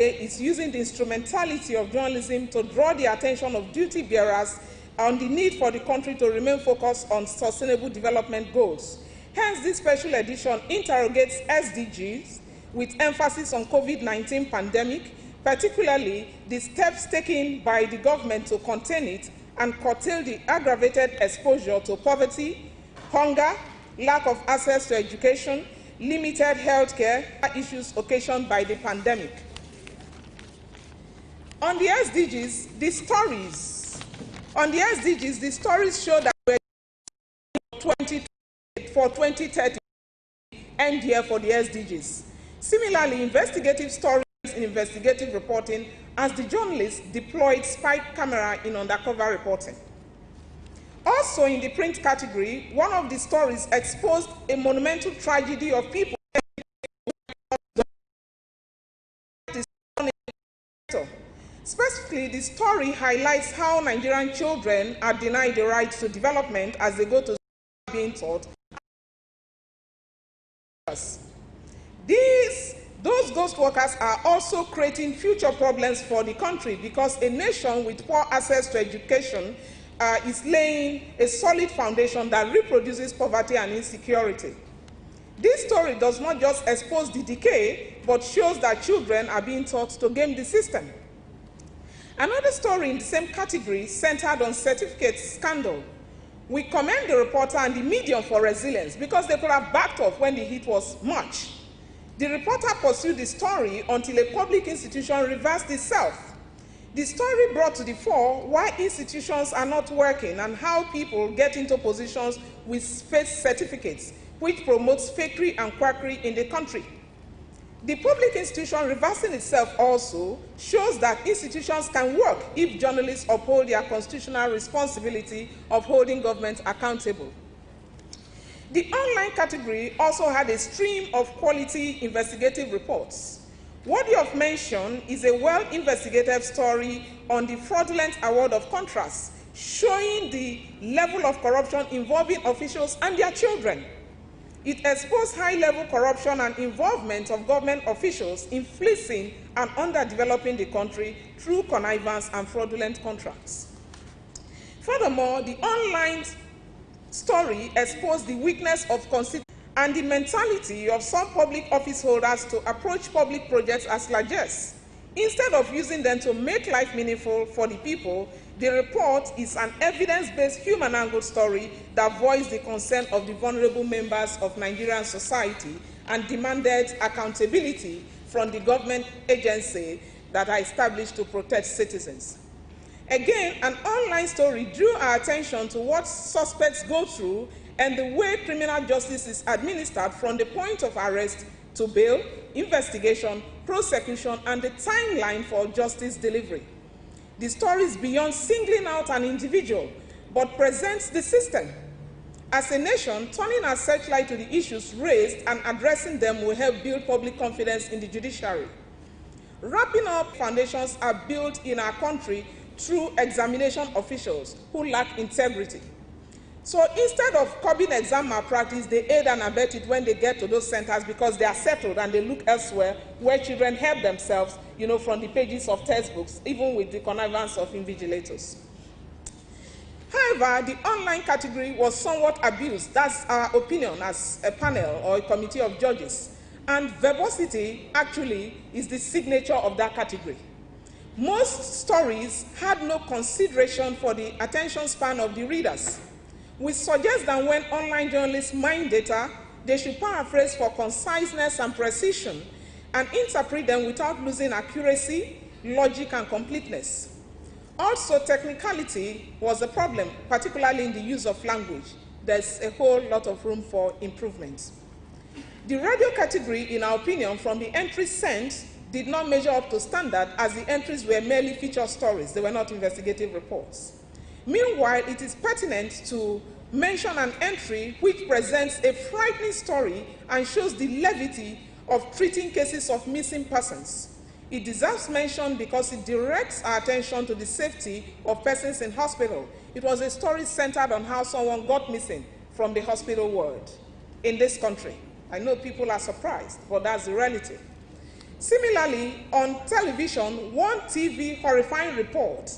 is using the instrumentality of journalism to draw the attention of duty bearers on the need for the country to remain focused on sustainable development goals. Hence, this special edition interrogates SDGs with emphasis on COVID-19 pandemic, particularly the steps taken by the government to contain it and curtail the aggravated exposure to poverty, hunger, lack of access to education, limited health care issues occasioned by the pandemic. On the SDGs, the stories show that we're for 2030 end year for the SDGs. Similarly, investigative stories in investigative reporting as the journalists deployed spy camera in undercover reporting. Also in the print category, one of the stories exposed a monumental tragedy of people. Specifically, the story highlights how Nigerian children are denied the right to development as they go to school being taught. Those ghost workers are also creating future problems for the country because a nation with poor access to education is laying a solid foundation that reproduces poverty and insecurity. This story does not just expose the decay, but shows that children are being taught to game the system. Another story in the same category centered on certificate scandal. We commend the reporter and the medium for resilience because they could have backed off when the heat was much. The reporter pursued the story until a public institution reversed itself. The story brought to the fore why institutions are not working and how people get into positions with fake certificates, which promotes fakery and quackery in the country. The public institution reversing itself also shows that institutions can work if journalists uphold their constitutional responsibility of holding government accountable. The online category also had a stream of quality investigative reports. Worthy of mention is a well-investigated story on the fraudulent award of contracts, showing the level of corruption involving officials and their children. It exposed high-level corruption and involvement of government officials in fleecing and underdeveloping the country through connivance and fraudulent contracts. Furthermore, the online story exposed the weakness of constitution and the mentality of some public office holders to approach public projects as largesse. Instead of using them to make life meaningful for the people, the report is an evidence-based human angle story that voiced the concern of the vulnerable members of Nigerian society and demanded accountability from the government agency that are established to protect citizens. Again, an online story drew our attention to what suspects go through and the way criminal justice is administered from the point of arrest to bail, investigation, prosecution, and the timeline for justice delivery. The story is beyond singling out an individual, but presents the system. As a nation, turning our searchlight to the issues raised and addressing them will help build public confidence in the judiciary. Wrapping up, foundations are built in our country through examination officials who lack integrity. So instead of curbing exam malpractice, they aid and abet it when they get to those centers because they are settled and they look elsewhere where children help themselves, from the pages of textbooks, even with the connivance of invigilators. However, the online category was somewhat abused. That's our opinion as a panel or a committee of judges. And verbosity actually is the signature of that category. Most stories had no consideration for the attention span of the readers. We suggest that when online journalists mine data, they should paraphrase for conciseness and precision and interpret them without losing accuracy, logic, and completeness. Also, technicality was a problem, particularly in the use of language. There's a whole lot of room for improvement. The radio category, in our opinion, from the entries sent, did not measure up to standard as the entries were merely feature stories. They were not investigative reports. Meanwhile, it is pertinent to mention an entry which presents a frightening story and shows the levity of treating cases of missing persons. It deserves mention because it directs our attention to the safety of persons in hospital. It was a story centered on how someone got missing from the hospital world in this country. I know people are surprised, but that's the reality. Similarly, on television, one TV horrifying report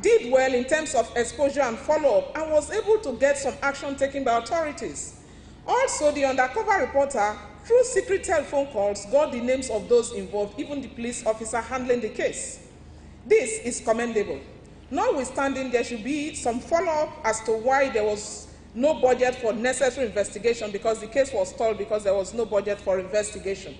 did well in terms of exposure and follow-up and was able to get some action taken by authorities. Also, the undercover reporter, through secret telephone calls, got the names of those involved, even the police officer handling the case. This is commendable. Notwithstanding, there should be some follow-up as to why there was no budget for necessary investigation, because the case was stalled because there was no budget for investigation.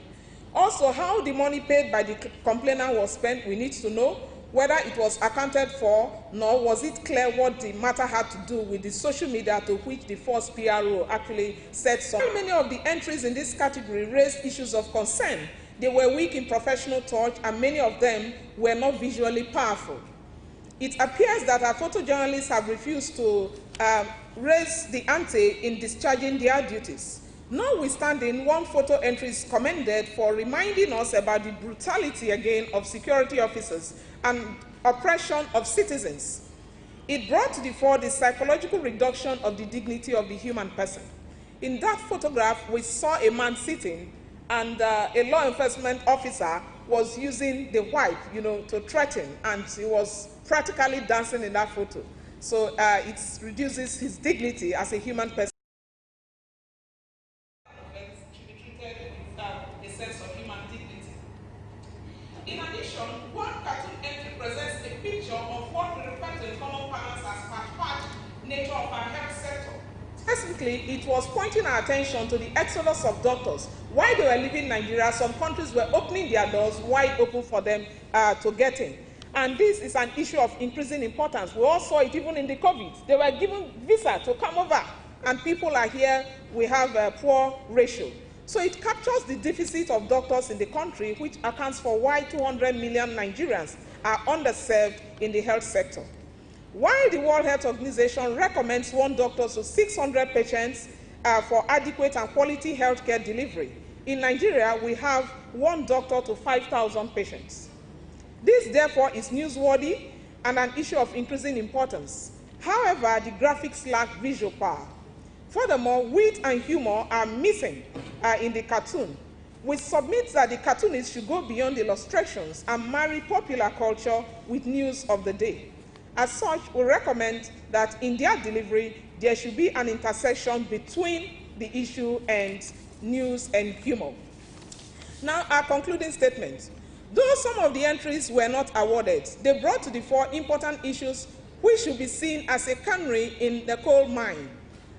Also, how the money paid by the complainant was spent, we need to know whether it was accounted for, nor was it clear what the matter had to do with the social media to which the first PRO actually said something. Many of the entries in this category raised issues of concern. They were weak in professional touch, and many of them were not visually powerful. It appears that our photojournalists have refused to raise the ante in discharging their duties. Notwithstanding, one photo entry is commended for reminding us about the brutality again of security officers and oppression of citizens. It brought to the fore the psychological reduction of the dignity of the human person. In that photograph, we saw a man sitting, and a law enforcement officer was using the whip, to threaten, and he was practically dancing in that photo. So it reduces his dignity as a human person. In addition, one cartoon entry presents a picture of what we refer to in common parlance as patchwork nature of our health sector. Specifically, it was pointing our attention to the exodus of doctors. While they were leaving Nigeria, some countries were opening their doors wide open for them to get in. And this is an issue of increasing importance. We all saw it even in the COVID. They were given visa to come over, and people are here. We have a poor ratio. So it captures the deficit of doctors in the country, which accounts for why 200 million Nigerians are underserved in the health sector. While the World Health Organization recommends one doctor to 600 patients for adequate and quality healthcare delivery, in Nigeria we have one doctor to 5,000 patients. This, therefore, is newsworthy and an issue of increasing importance. However, the graphics lack visual power. Furthermore, wit and humor are missing in the cartoon. We submit that the cartoonists should go beyond illustrations and marry popular culture with news of the day. As such, we recommend that in their delivery, there should be an intersection between the issue and news and humor. Now, our concluding statement. Though some of the entries were not awarded, they brought to the fore important issues which should be seen as a canary in the coal mine,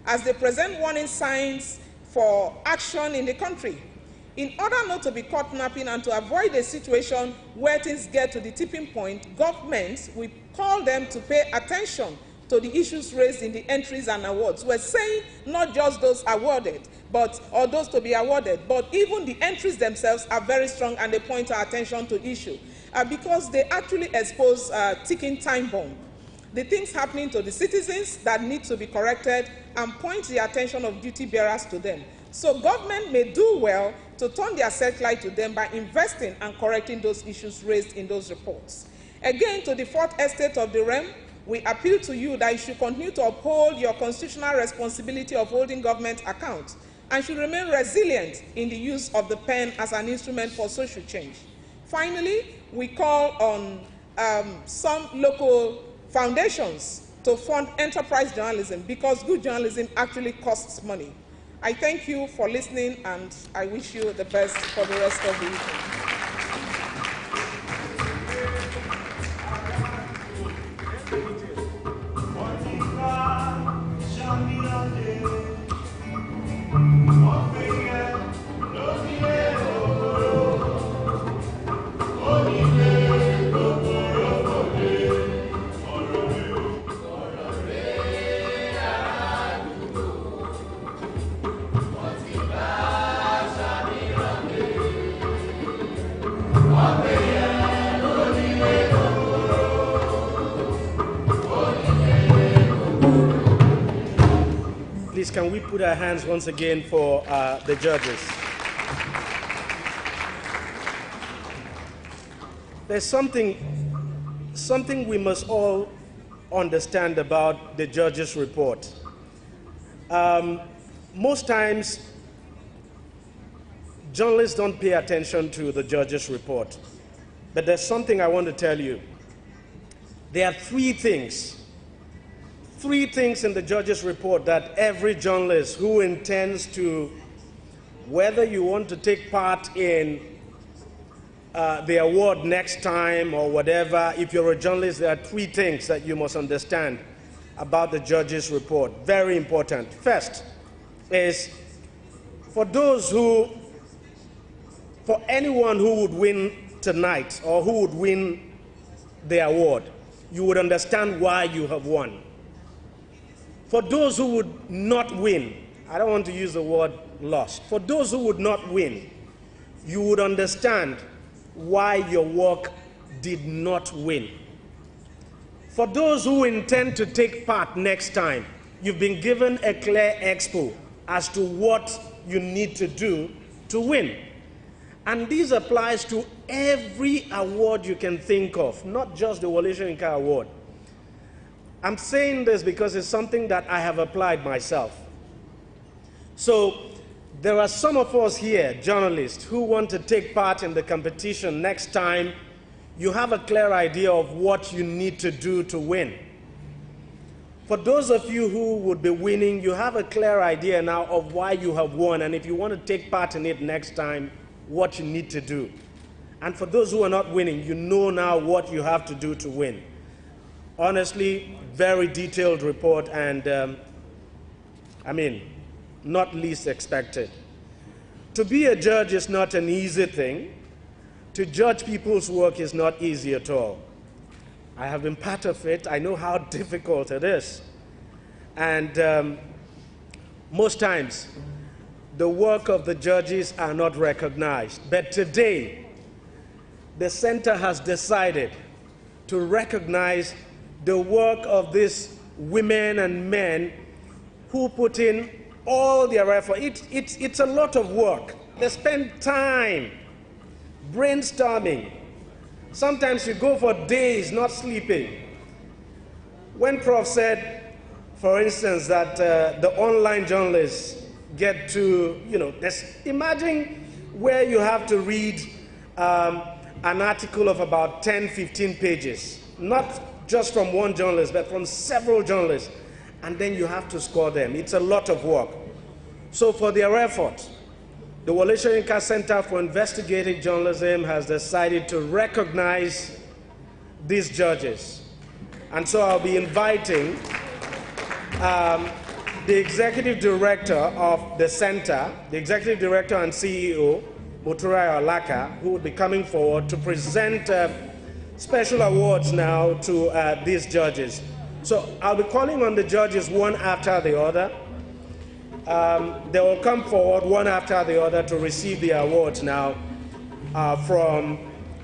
as they present warning signs for action in the country. In order not to be caught napping and to avoid a situation where things get to the tipping point, governments, we call them to pay attention to the issues raised in the entries and awards. We're saying not just those awarded, or those to be awarded, but even the entries themselves are very strong, and they point our attention to issue because they actually expose a ticking time bomb. The things happening to the citizens that need to be corrected, and point the attention of duty bearers to them. So government may do well to turn their searchlight to them by investing and correcting those issues raised in those reports. Again, to the fourth estate of the realm, we appeal to you that you should continue to uphold your constitutional responsibility of holding government account, and should remain resilient in the use of the pen as an instrument for social change. Finally, we call on some local foundations to fund enterprise journalism, because good journalism actually costs money. I thank you for listening, and I wish you the best for the rest of the evening. Please, can we put our hands once again for the judges? There's something we must all understand about the judges' report. Most times, journalists don't pay attention to the judge's report. But there's something I want to tell you. There are three things in the judge's report that every journalist who intends to, whether you want to take part in the award next time or whatever, if you're a journalist, there are three things that you must understand about the judge's report. Very important. First is for anyone who would win tonight or who would win the award, you would understand why you have won. For those who would not win, I don't want to use the word lost. For those who would not win, you would understand why your work did not win. For those who intend to take part next time, you've been given a clear expo as to what you need to do to win. And this applies to every award you can think of, not just the Wole Soyinka Award. I'm saying this because it's something that I have applied myself. So there are some of us here, journalists, who want to take part in the competition next time. You have a clear idea of what you need to do to win. For those of you who would be winning, you have a clear idea now of why you have won, and if you want to take part in it next time, what you need to do. And for those who are not winning, you know now what you have to do to win. Honestly, very detailed report, and not least expected. To be a judge is not an easy thing. To judge people's work is not easy at all. I have been part of it. I know how difficult it is. And most times, the work of the judges are not recognized. But today, the center has decided to recognize the work of these women and men who put in all their effort. It's a lot of work. They spend time brainstorming. Sometimes you go for days not sleeping. When Prof said, for instance, that the online journalists get to, imagine where you have to read an article of about 10, 15 pages, not just from one journalist, but from several journalists, and then you have to score them. It's a lot of work. So for their effort, the Wole Soyinka Center for Investigative Journalism has decided to recognize these judges. And so I'll be inviting the executive director of the center, the executive director and CEO, Muturai Olaka, who will be coming forward to present special awards now to these judges. So I'll be calling on the judges one after the other. They will come forward one after the other to receive the awards now from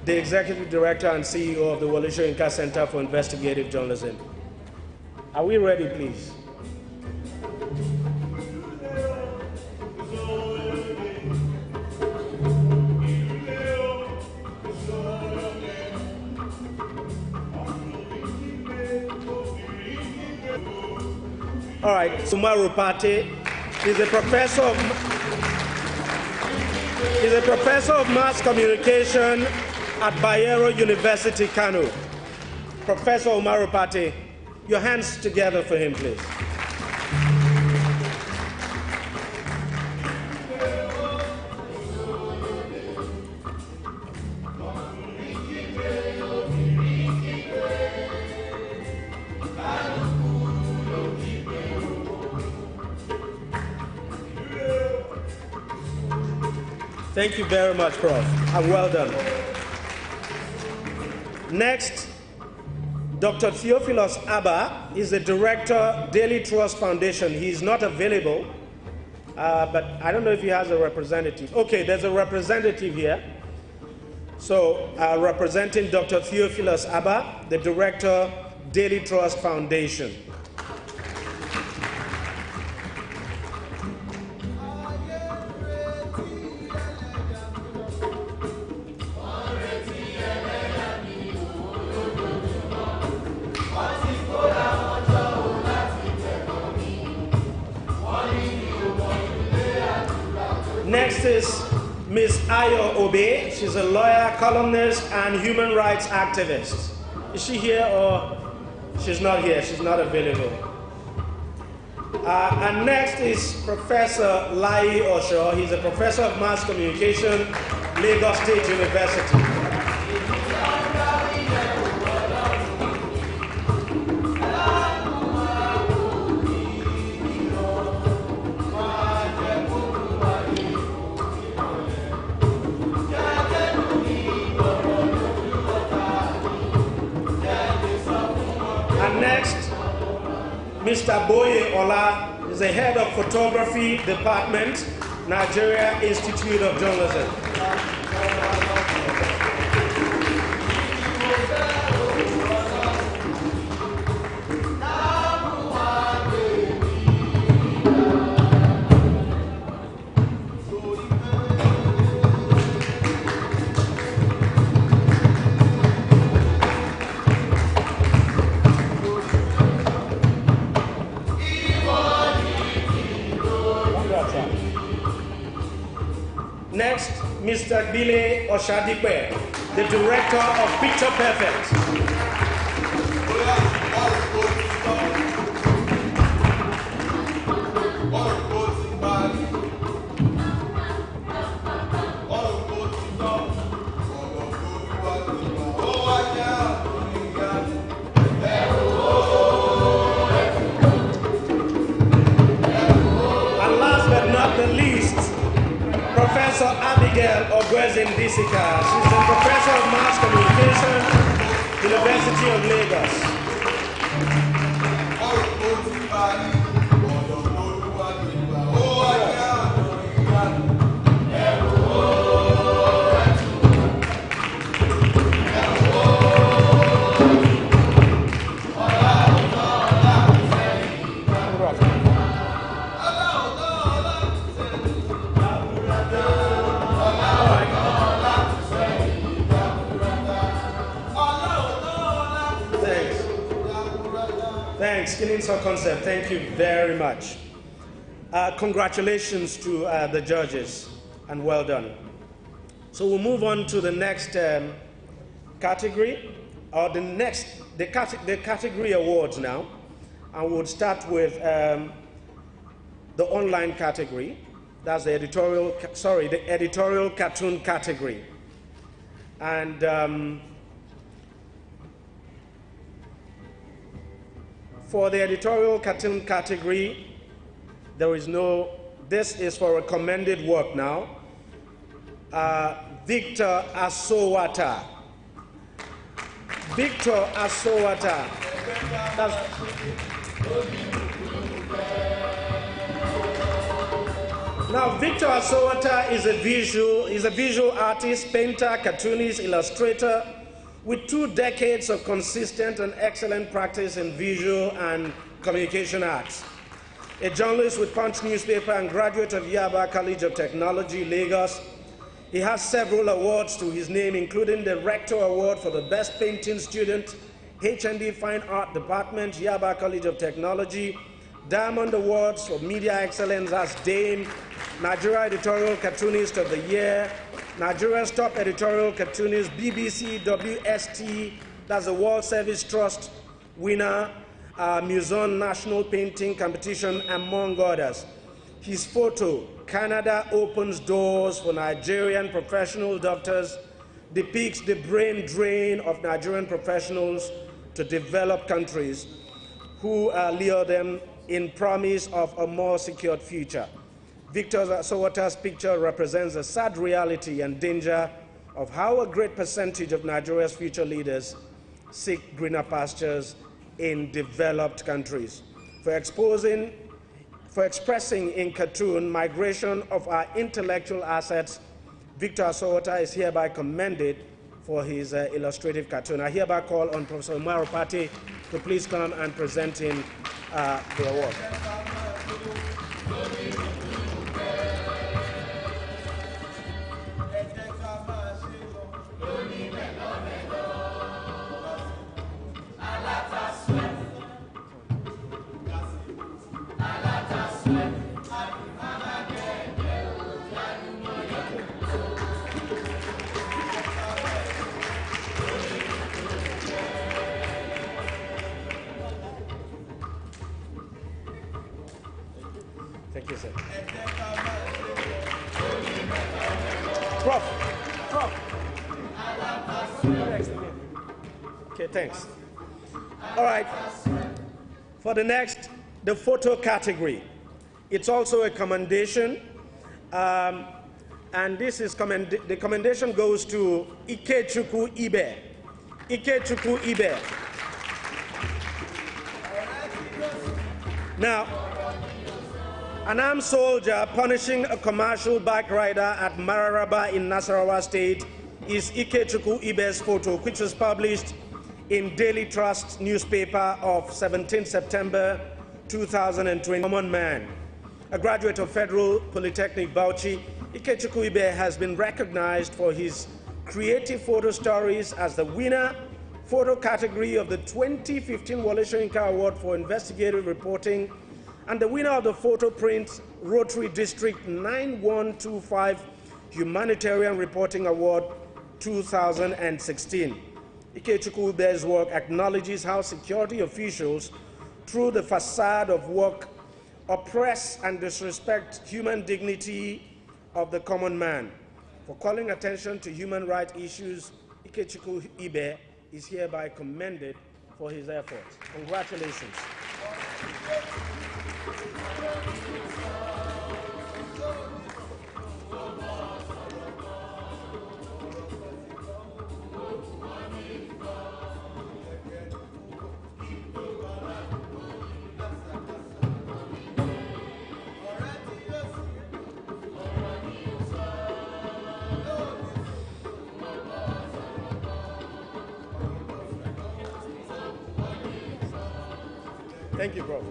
the Executive Director and CEO of the Wole Soyinka Center for Investigative Journalism. Are we ready, please? All right, Sumaru Pate is a professor of mass communication at Bayero University, Kano. Professor Umaru Pate, your hands together for him, please. Thank you very much, Prof. And well done. Next, Dr. Theophilus Abba is the director, Daily Trust Foundation. He is not available, but I don't know if he has a representative. Okay, there's a representative here. So, representing Dr. Theophilus Abba, the director, Daily Trust Foundation. Next is Ms. Ayo Obe. She's a lawyer, columnist, and human rights activist. Is she here or she's not here? She's not available. And next is Professor Lai Osho. He's a professor of mass communication, Lagos State University. Mr. Boye Ola is the head of photography department, Nigeria Institute of Journalism. Next, Mr. Bile Oshadipe, the director of Picture Perfect. And last but not the least, Professor Abigail Ogwezin-Disika. She's a professor of mass communication, University of Lagos. Thanks, Concept. Thank you very much. Congratulations to the judges, and well done. So we'll move on to the next category, or the category awards now, and we'll start with the online category. That's the editorial cartoon category, and. For the editorial cartoon category, this is for recommended work now. Victor Asowata. Victor Asowata. Now, Victor Asowata is a visual artist, painter, cartoonist, illustrator, with 2 decades of consistent and excellent practice in visual and communication arts. A journalist with Punch newspaper and graduate of Yaba College of Technology, Lagos, he has several awards to his name, including the Rector Award for the Best Painting Student, HND Fine Art Department, Yaba College of Technology, Diamond Awards for Media Excellence as Dame, Nigeria Editorial Cartoonist of the Year, Nigeria's top editorial cartoonist, BBC WST, that's the World Service Trust winner, Museum National Painting Competition, among others. His photo, Canada Opens Doors for Nigerian Professional Doctors, depicts the brain drain of Nigerian professionals to developed countries who lure them in promise of a more secured future. Victor Asowata's picture represents the sad reality and danger of how a great percentage of Nigeria's future leaders seek greener pastures in developed countries. For expressing in cartoon migration of our intellectual assets, Victor Asowata is hereby commended for his illustrative cartoon. I hereby call on Professor Umar Opati to please come and present him the award. Thank you, sir. Prof. Okay, thanks. All right. For the next, the photo category. It's also a commendation. And this is the commendation goes to Ikechukwu Ibe. Ikechukwu Ibe. Now, an armed soldier punishing a commercial bike rider at Mararaba in Nasarawa State is Ikechukwu Ibe's photo, which was published in Daily Trust newspaper of 17 September 2020. Common man, a graduate of Federal Polytechnic Bauchi, Ikechukwu Ibe has been recognized for his creative photo stories as the winner photo category of the 2015 Wole Soyinka Award for Investigative Reporting and the winner of the Photo Print Rotary District 9125 Humanitarian Reporting Award 2016. Ikechukwu Ibe's work acknowledges how security officials, through the facade of work, oppress and disrespect human dignity of the common man. For calling attention to human rights issues, Ikechukwu Ibe is hereby commended for his efforts. Congratulations. Thank you, Prof.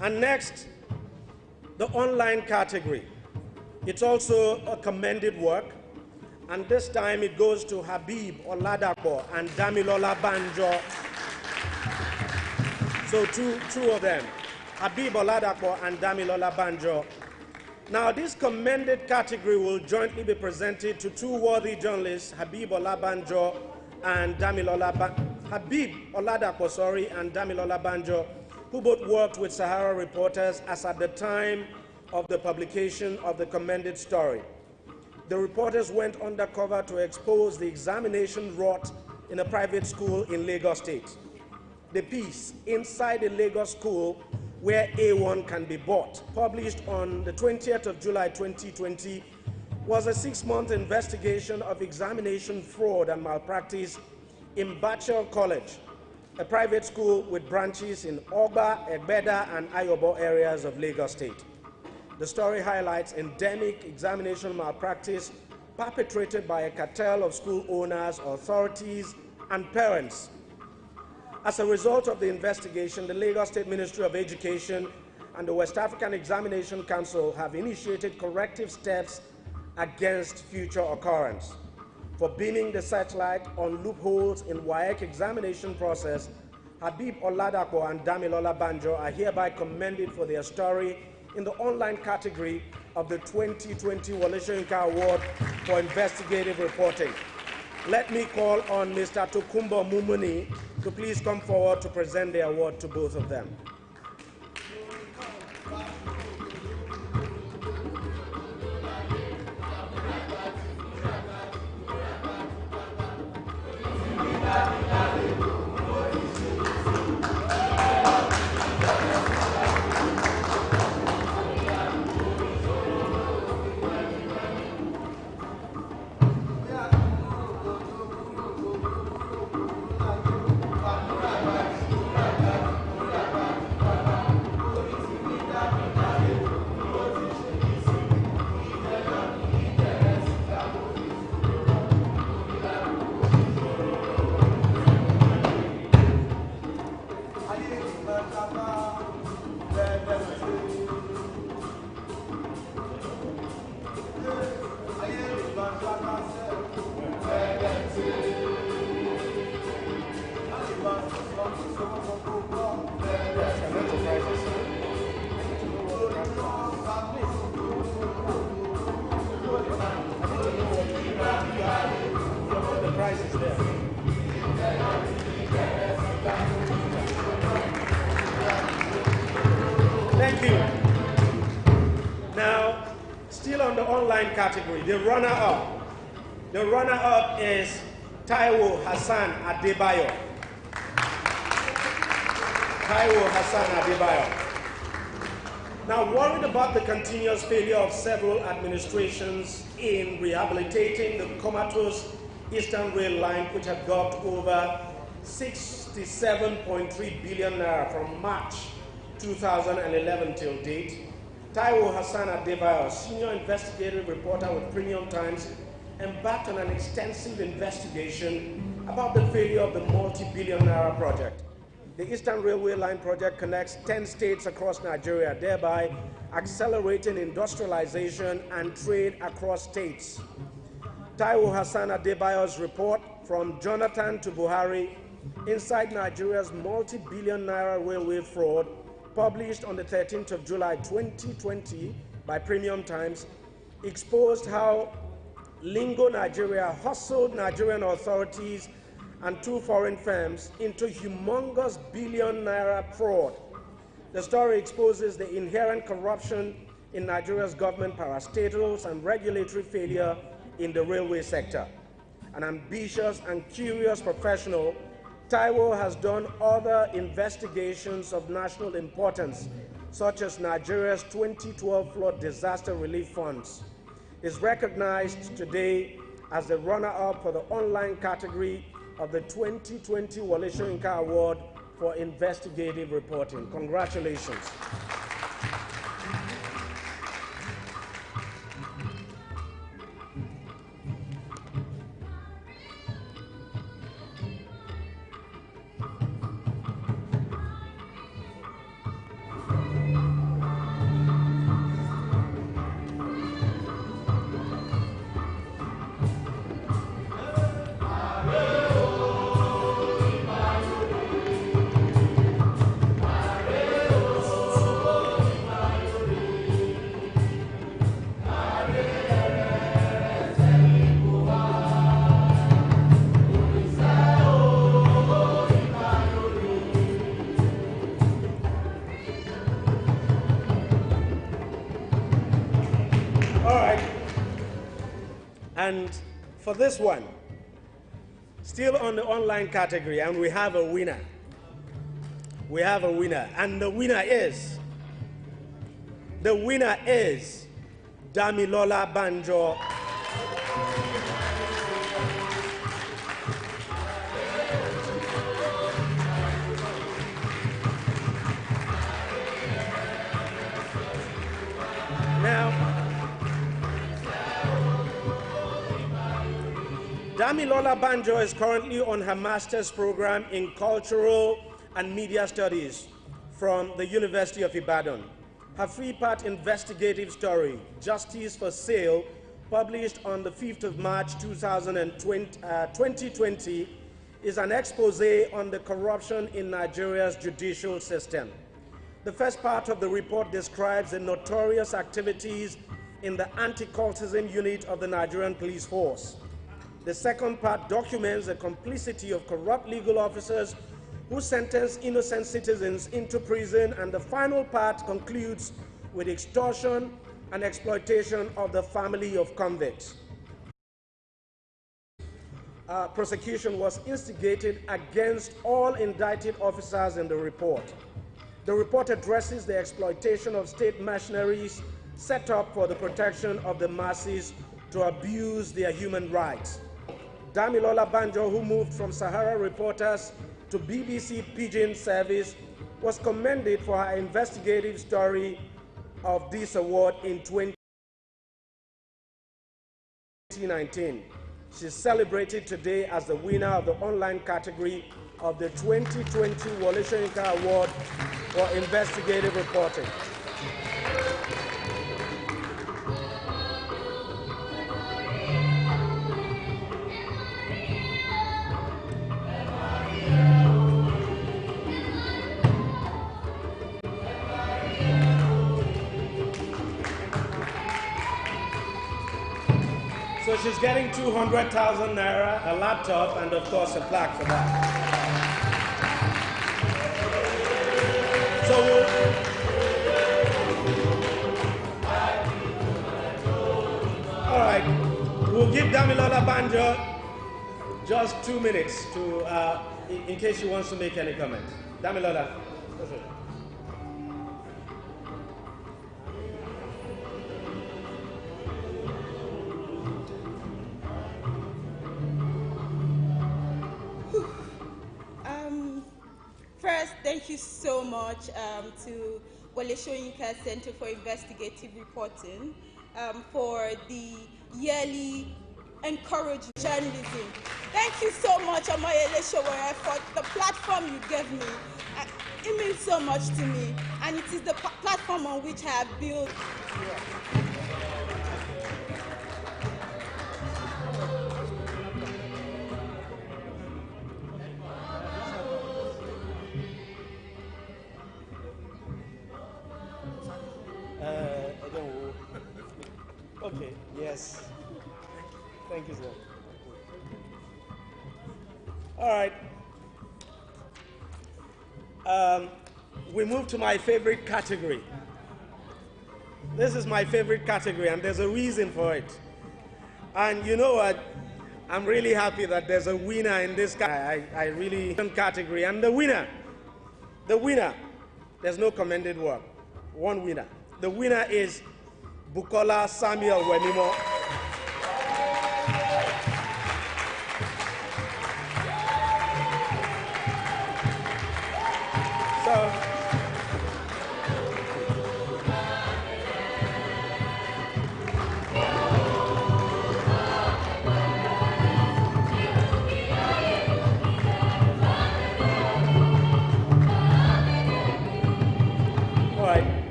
And next, the online category. It's also a commended work, and this time it goes to Habib Oladapo and Damilola Banjo. So two of them, Habib Oladapo and Damilola Banjo. Now, this commended category will jointly be presented to two worthy journalists, Habib Oladapo and Damilola Banjo. Habib Oladapo, and Damilola Banjo, who both worked with Sahara reporters as at the time of the publication of the commended story. The reporters went undercover to expose the examination wrought in a private school in Lagos State. The piece, Inside a Lagos School Where A1 Can Be Bought, published on the 20th of July 2020, was a 6-month investigation of examination fraud and malpractice in Bachel College, a private school with branches in Ogba, Egbeda, and Ayobo areas of Lagos State. The story highlights endemic examination malpractice perpetrated by a cartel of school owners, authorities, and parents. As a result of the investigation, the Lagos State Ministry of Education and the West African Examination Council have initiated corrective steps against future occurrence. For beaming the searchlight on loopholes in WAEC examination process, Habib Oladapo and Damilola Banjo are hereby commended for their story in the online category of the 2020 Wole Soyinka Award for Investigative Reporting. Let me call on Mr. Tokumbo Mumuni to please come forward to present the award to both of them. online category, the runner-up. The runner-up is Taiwo Hassan Adebayo. Taiwo Hassan Adebayo. Now, worried about the continuous failure of several administrations in rehabilitating the comatose Eastern Rail Line, which had got over 67.3 billion naira from March 2011 till date, Taiwo Hassan Adebayo, senior investigative reporter with Premium Times, embarked on an extensive investigation about the failure of the multi-billion naira project. The Eastern Railway Line project connects 10 states across Nigeria, thereby accelerating industrialization and trade across states. Taiwo Hassan Adebayo's report, From Jonathan to Buhari, Inside Nigeria's Multi-Billion Naira Railway Fraud, published on the 13th of July 2020 by Premium Times, exposed how Lingo Nigeria hustled Nigerian authorities and two foreign firms into humongous billion naira fraud. The story exposes the inherent corruption in Nigeria's government parastatals and regulatory failure in the railway sector. An ambitious and curious professional, Taiwo has done other investigations of national importance, such as Nigeria's 2012 flood disaster relief funds. He is recognized today as the runner-up for the online category of the 2020 Wole Soyinka Award for Investigative Reporting. Congratulations. And for this one, still on the online category, and we have a winner. We have a winner, and the winner is Damilola Banjo. Damilola Banjo is currently on her master's program in Cultural and Media Studies from the University of Ibadan. Her three-part investigative story, Justice for Sale, published on the 5th of March 2020, is an expose on the corruption in Nigeria's judicial system. The first part of the report describes the notorious activities in the anti-cultism unit of the Nigerian police force. The second part documents the complicity of corrupt legal officers who sentence innocent citizens into prison, and the final part concludes with extortion and exploitation of the family of convicts. Prosecution was instigated against all indicted officers in the report. The report addresses the exploitation of state machineries set up for the protection of the masses to abuse their human rights. Damilola Banjo, who moved from Sahara Reporters to BBC Pidgin Service, was commended for her investigative story of this award in 2019. She is celebrated today as the winner of the online category of the 2020 Wole Soyinka Award for Investigative Reporting. So she's getting 200,000 naira, a laptop, and of course a plaque for that. So We'll give Damilola Banjo just 2 minutes to, in case she wants to make any comment. Damilola. First, thank you so much to Wole Soyinka Center for Investigative Reporting for the yearly encouraging journalism. Thank you so much, Omoyele Sowore, for the platform you gave me. It means so much to me, and it is the platform on which I have built. Okay, yes. Thank you, sir. All right. We move to my favorite category. This is my favorite category, and there's a reason for it. And you know what? I'm really happy that there's a winner in this category. And the winner, there's no commended work. One winner. The winner is Bukola Samuel Wemimo.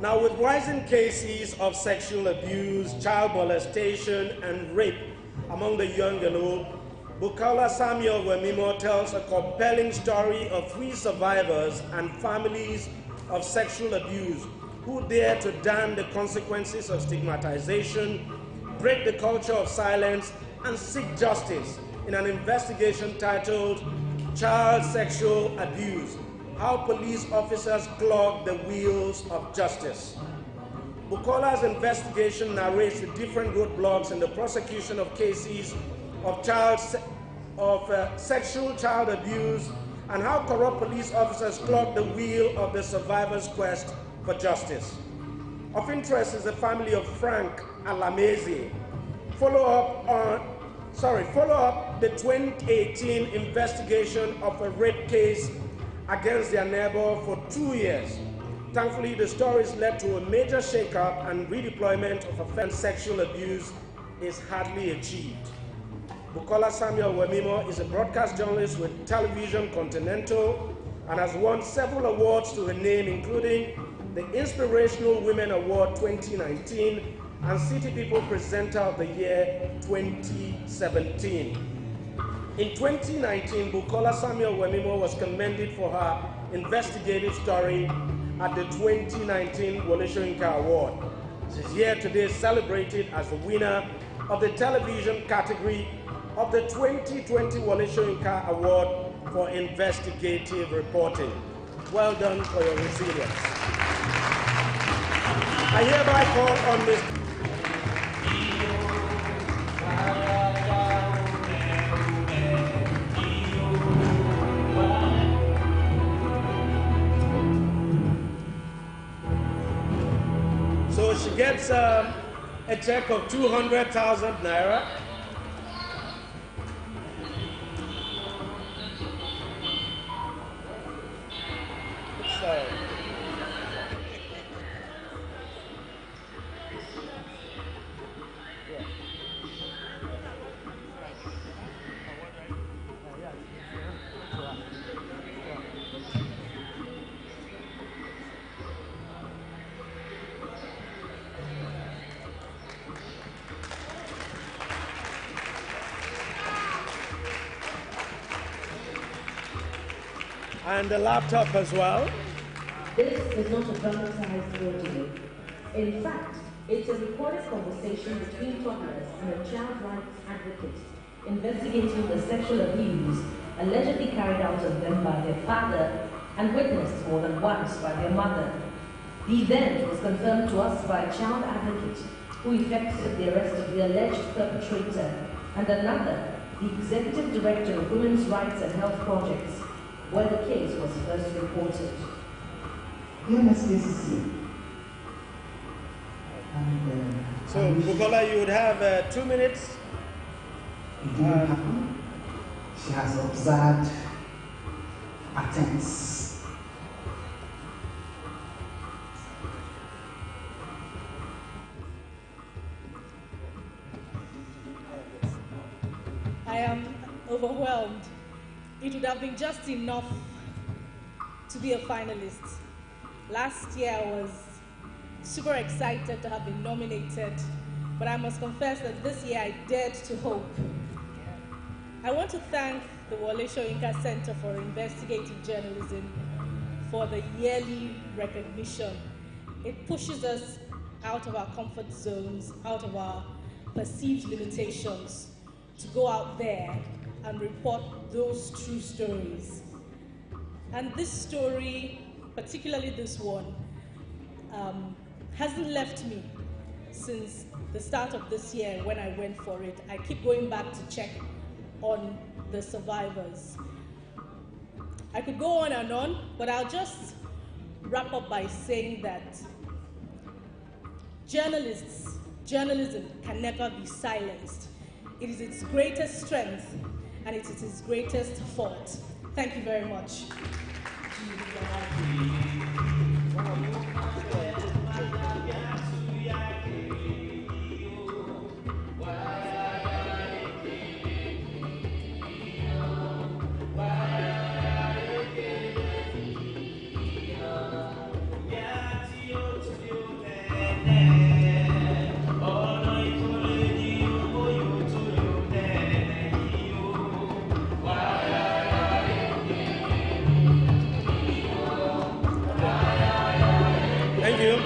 Now, with rising cases of sexual abuse, child molestation, and rape among the young and old, Bukola Samuel Wemimo tells a compelling story of 3 survivors and families of sexual abuse who dare to damn the consequences of stigmatization, break the culture of silence, and seek justice in an investigation titled Child Sexual Abuse: How Police Officers Clog the Wheels of Justice. Bukola's investigation narrates the different roadblocks in the prosecution of cases of sexual child abuse and how corrupt police officers clog the wheel of the survivors' quest for justice. Of interest is the family of Frank Alamezi. Follow up the 2018 investigation of a rape case against their neighbor for 2 years. Thankfully, the stories led to a major shakeup, and redeployment of offense sexual abuse is hardly achieved. Bukola Samuel Wemimo is a broadcast journalist with Television Continental and has won several awards to her name, including the Inspirational Women Award 2019 and City People Presenter of the Year 2017. In 2019, Bukola Samuel Wemimo was commended for her investigative story at the 2019 Wole Soyinka Award. She is here today celebrated as the winner of the television category of the 2020 Wole Soyinka Award for investigative reporting. Well done for your resilience. I hereby call on Ms. So she gets a check of 200,000 naira. And the laptop as well. This is not a dramatized audio. In fact, it's a recorded conversation between toddlers and a child rights advocate investigating the sexual abuse allegedly carried out of them by their father and witnessed more than once by their mother. The event was confirmed to us by a child advocate who effected the arrest of the alleged perpetrator, and another, the Executive Director of Women's Rights and Health Projects, where the case was first reported. So, Bukola, you would have 2 minutes. It didn't happen. She has observed attempts. I am overwhelmed. It would have been just enough to be a finalist. Last year I was super excited to have been nominated, but I must confess that this year I dared to hope. I want to thank the Wole Soyinka Center for Investigative Journalism for the yearly recognition. It pushes us out of our comfort zones, out of our perceived limitations, to go out there and report those true stories. And this story, particularly this one, hasn't left me since the start of this year when I went for it. I keep going back to check on the survivors. I could go on and on, but I'll just wrap up by saying that journalism can never be silenced. It is its greatest strength, and it is its greatest fault. Thank you very much. Thank you.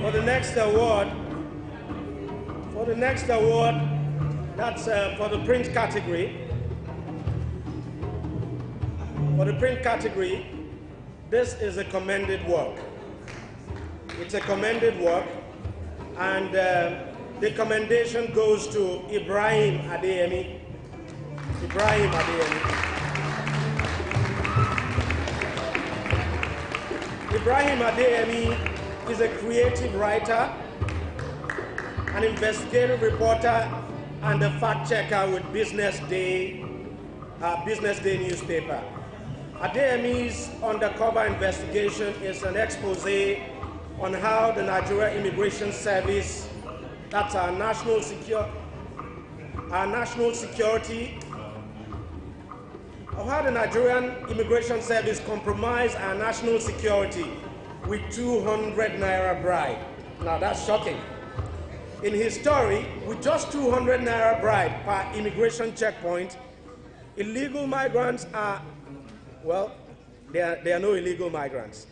For the next award, that's for the print category. For the print category, this is a commended work. It's a commended work, and the commendation goes to Ibrahim Adeyemi. Ibrahim Adeyemi. Ibrahim Adeyemi is a creative writer, an investigative reporter, and a fact checker with Business Day newspaper. Adeyemi's undercover investigation is an expose on how the Nigeria Immigration Service, that's our national security, of how the Nigerian Immigration Service compromised our national security with 200 naira bribe. Now that's shocking. In his story, with just 200 naira bribe per immigration checkpoint, illegal migrants are, well, they are no illegal migrants,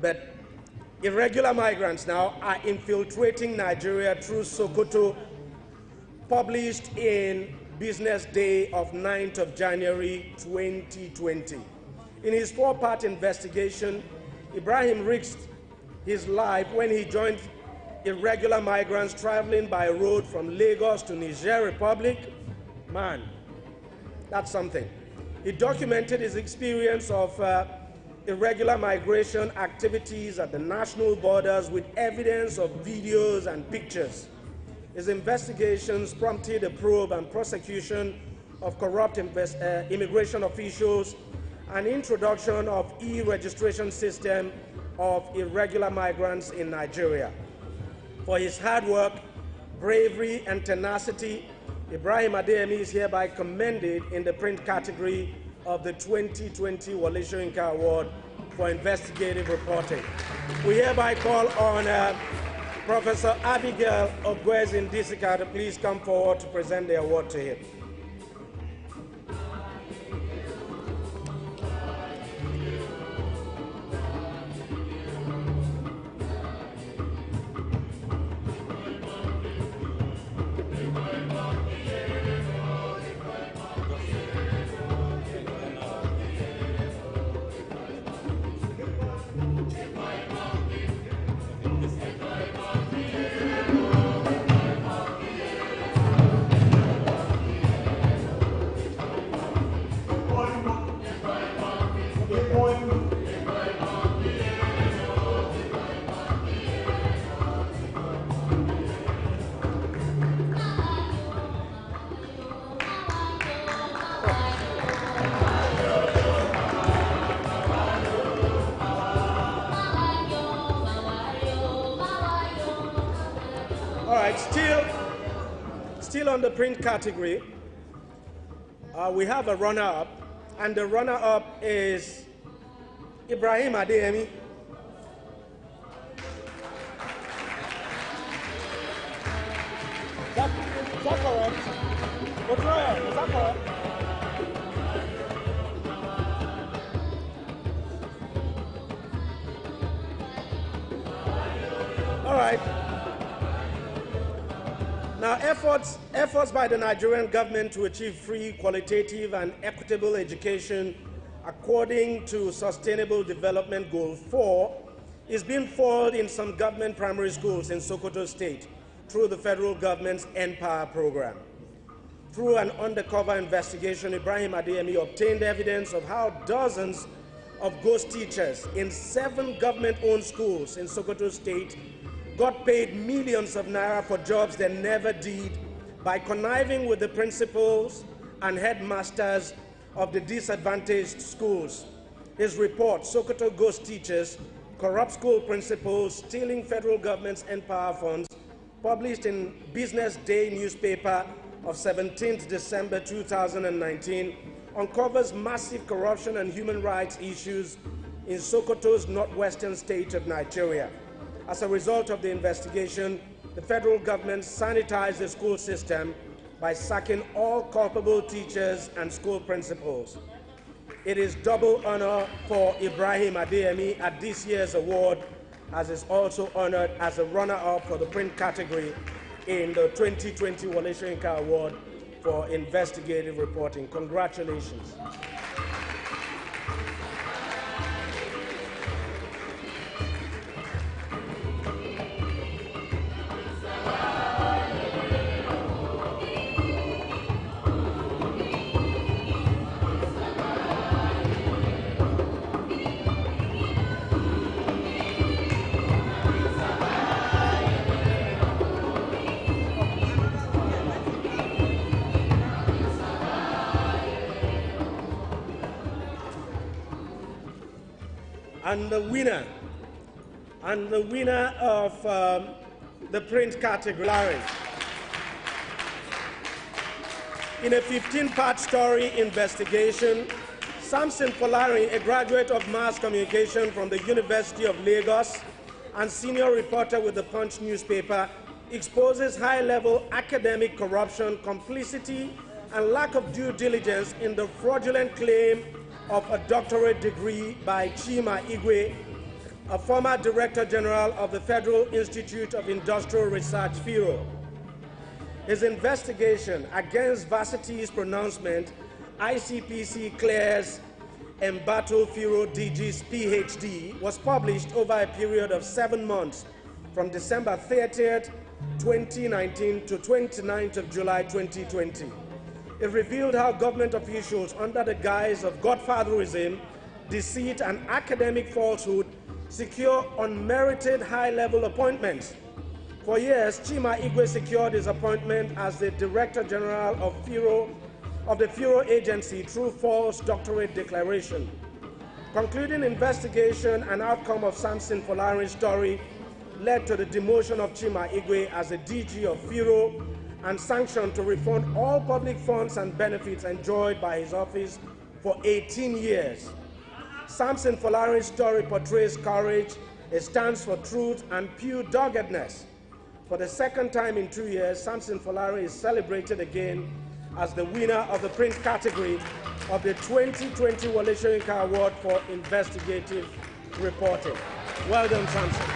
but irregular migrants now are infiltrating Nigeria through Sokoto, published in Business Day of 9th of January 2020. In his 4-part investigation, Ibrahim risked his life when he joined irregular migrants traveling by road from Lagos to Niger Republic. Man, that's something. He documented his experience of irregular migration activities at the national borders with evidence of videos and pictures. His investigations prompted a probe and prosecution of corrupt immigration officials and introduction of e-registration system of irregular migrants in Nigeria. For his hard work, bravery, and tenacity, Ibrahim Adeyemi is hereby commended in the print category of the 2020 Wole Soyinka Award for investigative reporting. We hereby call on Professor Abigail Ogwezin Disika to please come forward to present the award to him. right, still on the print category, we have a runner-up, and the runner-up is Ibrahim Adeyemi. Is that correct? Otroya, is that correct? All right. Now, efforts by the Nigerian government to achieve free, qualitative, and equitable education according to Sustainable Development Goal 4 is being foiled in some government primary schools in Sokoto State through the federal government's Empower program. Through an undercover investigation, Ibrahim Adeyemi obtained evidence of how dozens of ghost teachers in 7 government-owned schools in Sokoto State got paid millions of naira for jobs they never did by conniving with the principals and headmasters of the disadvantaged schools. His report, Sokoto Ghost Teachers, Corrupt School Principals Stealing Federal Government's Empower Funds, published in Business Day newspaper of 17th December 2019, uncovers massive corruption and human rights issues in Sokoto's northwestern state of Nigeria. As a result of the investigation, the federal government sanitized the school system by sacking all culpable teachers and school principals. It is double honor for Ibrahim Adeyemi at this year's award, as is also honored as a runner-up for the print category in the 2020 Wole Soyinka Award for Investigative Reporting. Congratulations. And the winner of the print category, in a 15-part story investigation, Samson Folari, a graduate of mass communication from the University of Lagos and senior reporter with the Punch newspaper, exposes high-level academic corruption, complicity, and lack of due diligence in the fraudulent claim of a doctorate degree by Chima Igwe, a former Director General of the Federal Institute of Industrial Research, FIRO. His investigation against Varsity's pronouncement, ICPC clears Embattle FIRO DG's PhD, was published over a period of 7 months from December 30th, 2019 to 29th of July 2020. It revealed how government officials, under the guise of godfatherism, deceit, and academic falsehood, secure unmerited high-level appointments. For years, Chima Igwe secured his appointment as the Director General of the FIRO agency through false doctorate declaration. Concluding investigation and outcome of Samson Folari's story led to the demotion of Chima Igwe as the DG of FIRO and sanctioned to refund all public funds and benefits enjoyed by his office for 18 years. Samson Folari's story portrays courage, it stands for truth, and pure doggedness. For the second time in 2 years, Samson Folari is celebrated again as the winner of the print category of the 2020 Wole Soyinka Award for Investigative Reporting. Well done, Samson.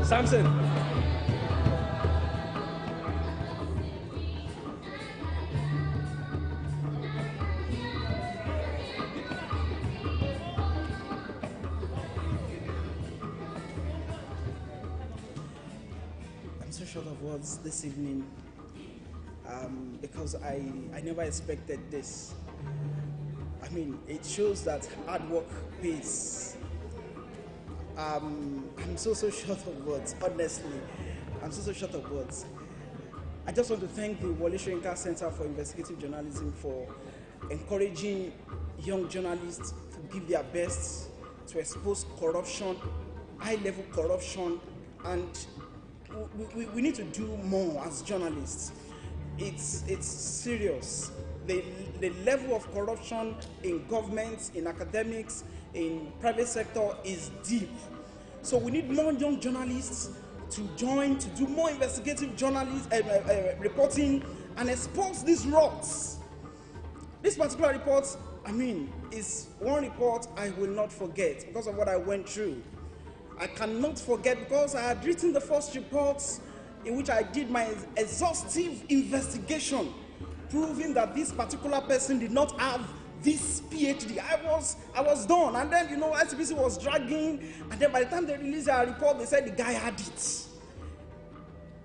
Samson. short of words this evening because I never expected this. I mean, it shows that hard work pays. I'm so short of words, honestly. I'm so short of words. I just want to thank the Wole Soyinka Center for Investigative Journalism for encouraging young journalists to give their best to expose corruption, high-level corruption, and we need to do more as journalists. It's serious. The level of corruption in governments, in academics, in private sector is deep. So we need more young journalists to join, to do more investigative journalism, reporting, and expose these rots. This particular report, I mean, is one report I will not forget because of what I went through. I cannot forget because I had written the first report in which I did my exhaustive investigation, proving that this particular person did not have this PhD. I was done, and then ICPC was dragging, and then by the time they released their report, they said the guy had it.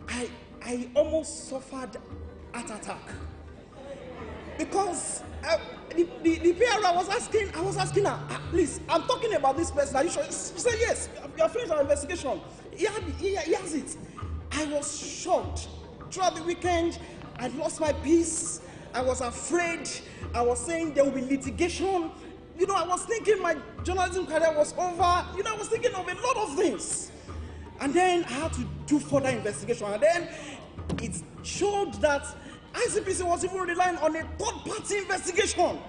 I almost suffered heart attack because the PR I was asking her, please, I'm talking about this person. Are you sure? She said yes. We have finished our investigation. He has it. I was shocked. Throughout the weekend, I lost my peace. I was afraid. I was saying there will be litigation. I was thinking my journalism career was over. I was thinking of a lot of things. And then I had to do further investigation. And then it showed that ICPC was even relying on a third-party investigation.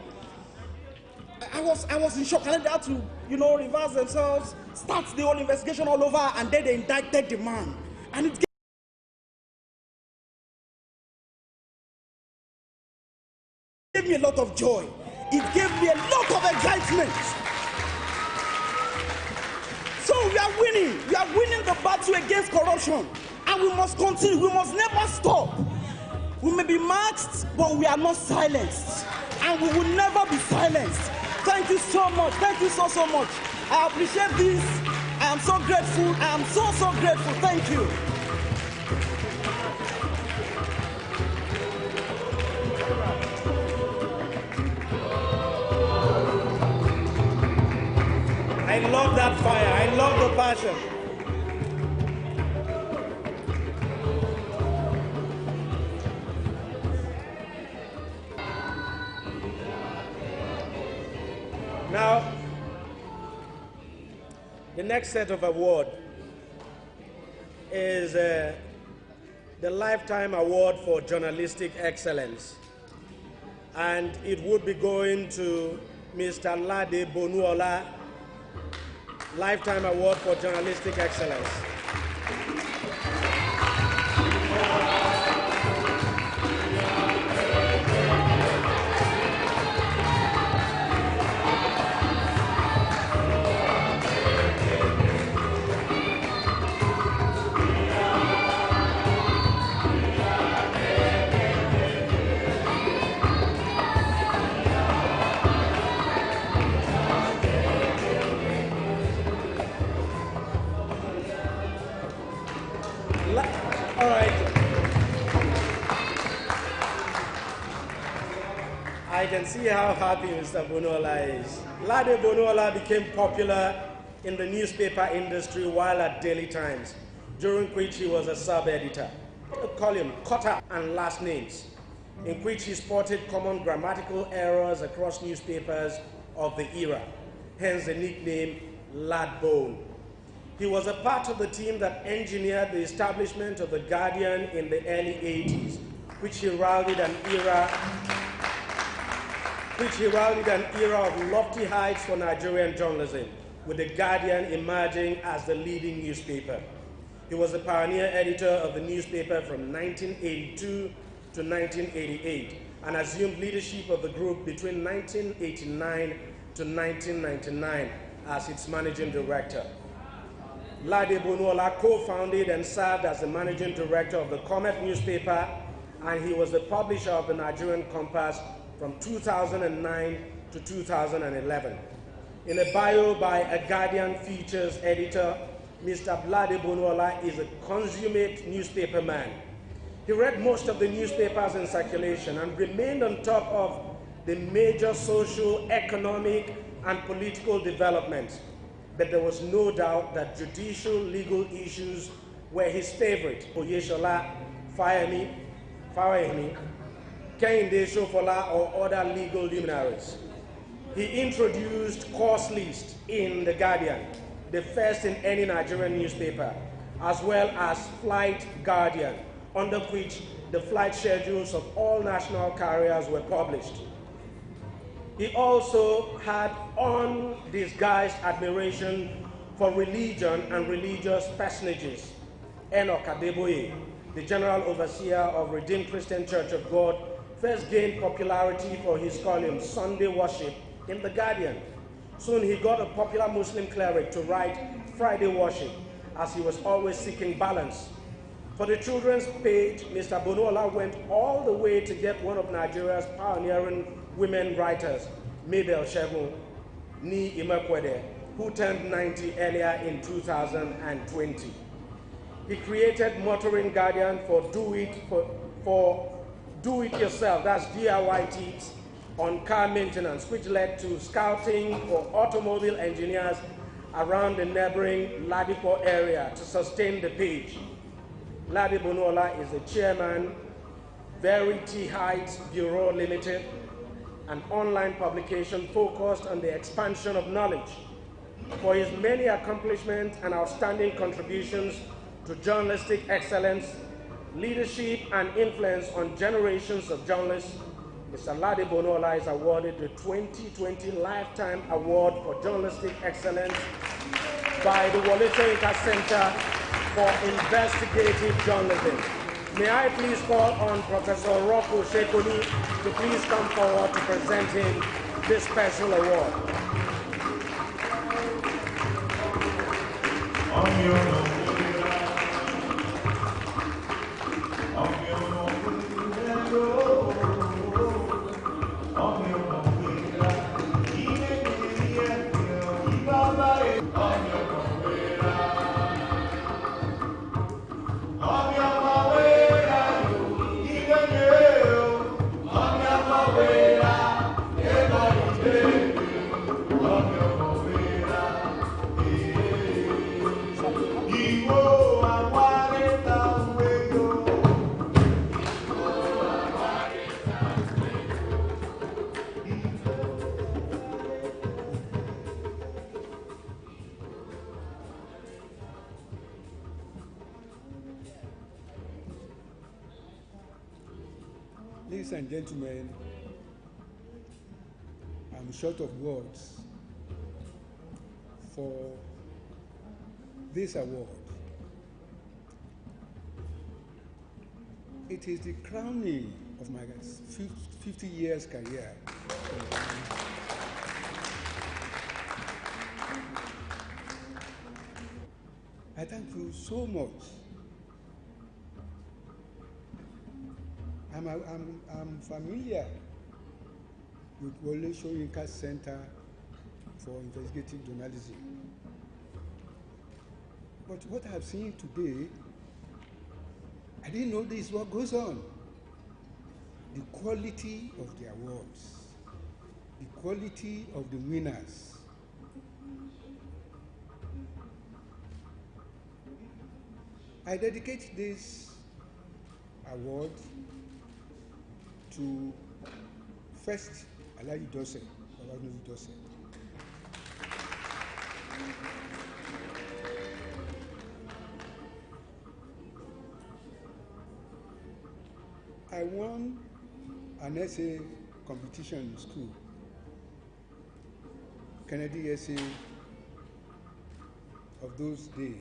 I was in shock. And then they had to, reverse themselves, start the whole investigation all over, and then they indicted the man. And it gave me a lot of joy. It gave me a lot of excitement. So we are winning. We are winning the battle against corruption. And we must continue. We must never stop. We may be masked, but we are not silenced. And we will never be silenced. Thank you so much. Thank you so much. I appreciate this. I am so grateful. I am so grateful. Thank you. I love that fire. I love the passion. Now, the next set of award is the Lifetime Award for Journalistic Excellence. And it would be going to Mr. Lade Bonuola, Lifetime Award for Journalistic Excellence. All right. I can see how happy Mr. Bonuola is. Lade Bonuola became popular in the newspaper industry while at Daily Times, during which he was a sub-editor. A column, cutter and last names, in which he spotted common grammatical errors across newspapers of the era, hence the nickname Lad Bone. He was a part of the team that engineered the establishment of The Guardian in the early 80s, which heralded an era of lofty heights for Nigerian journalism, with The Guardian emerging as the leading newspaper. He was the pioneer editor of the newspaper from 1982 to 1988 and assumed leadership of the group between 1989 to 1999 as its managing director. Lade Bonuola co-founded and served as the managing director of the Comet newspaper, and he was the publisher of the Nigerian Compass from 2009 to 2011. In a bio by a Guardian features editor, Mr. Blade Bonola is a consummate newspaper man. He read most of the newspapers in circulation and remained on top of the major social, economic, and political developments. But there was no doubt that judicial legal issues were his favorite. Oyeshola, Fayemi, Kehinde Shofola, or other legal luminaries. He introduced course list in The Guardian, the first in any Nigerian newspaper, as well as Flight Guardian, under which the flight schedules of all national carriers were published. He also had undisguised admiration for religion and religious personages. Enoch Adeboye, the General Overseer of Redeemed Christian Church of God, first gained popularity for his column, Sunday Worship, in The Guardian. Soon he got a popular Muslim cleric to write Friday Worship, as he was always seeking balance. For the children's page, Mr. Bonola went all the way to get one of Nigeria's pioneering women writers, Mabel Shegun Ni Imekwede, who turned 90 earlier in 2020. He created Motoring Guardian for do it yourself, that's DIY tips on car maintenance, which led to scouting for automobile engineers around the neighboring Ladipo area to sustain the page. Ladi Bonola is the chairman, Verity Heights Bureau Limited, an online publication focused on the expansion of knowledge. For his many accomplishments and outstanding contributions to journalistic excellence, leadership, and influence on generations of journalists, Mr. Ladi Bonola is awarded the 2020 Lifetime Award for Journalistic Excellence by the Wole Soyinka Center for Investigative Journalism. May I please call on Professor Rocco Shekoni to please come forward to present him this special award. Ladies and gentlemen, I'm short of words for this award. It is the crowning of my 50 years career. I thank you so much. I'm familiar with Wole Soyinka Center for Investigative Journalism. But what I've seen today, I didn't know this is what goes on. The quality of the awards, the quality of the winners. I dedicate this award to first Alayi Dose, Babanozi Dose. I won an essay competition in school, Kennedy essay of those days.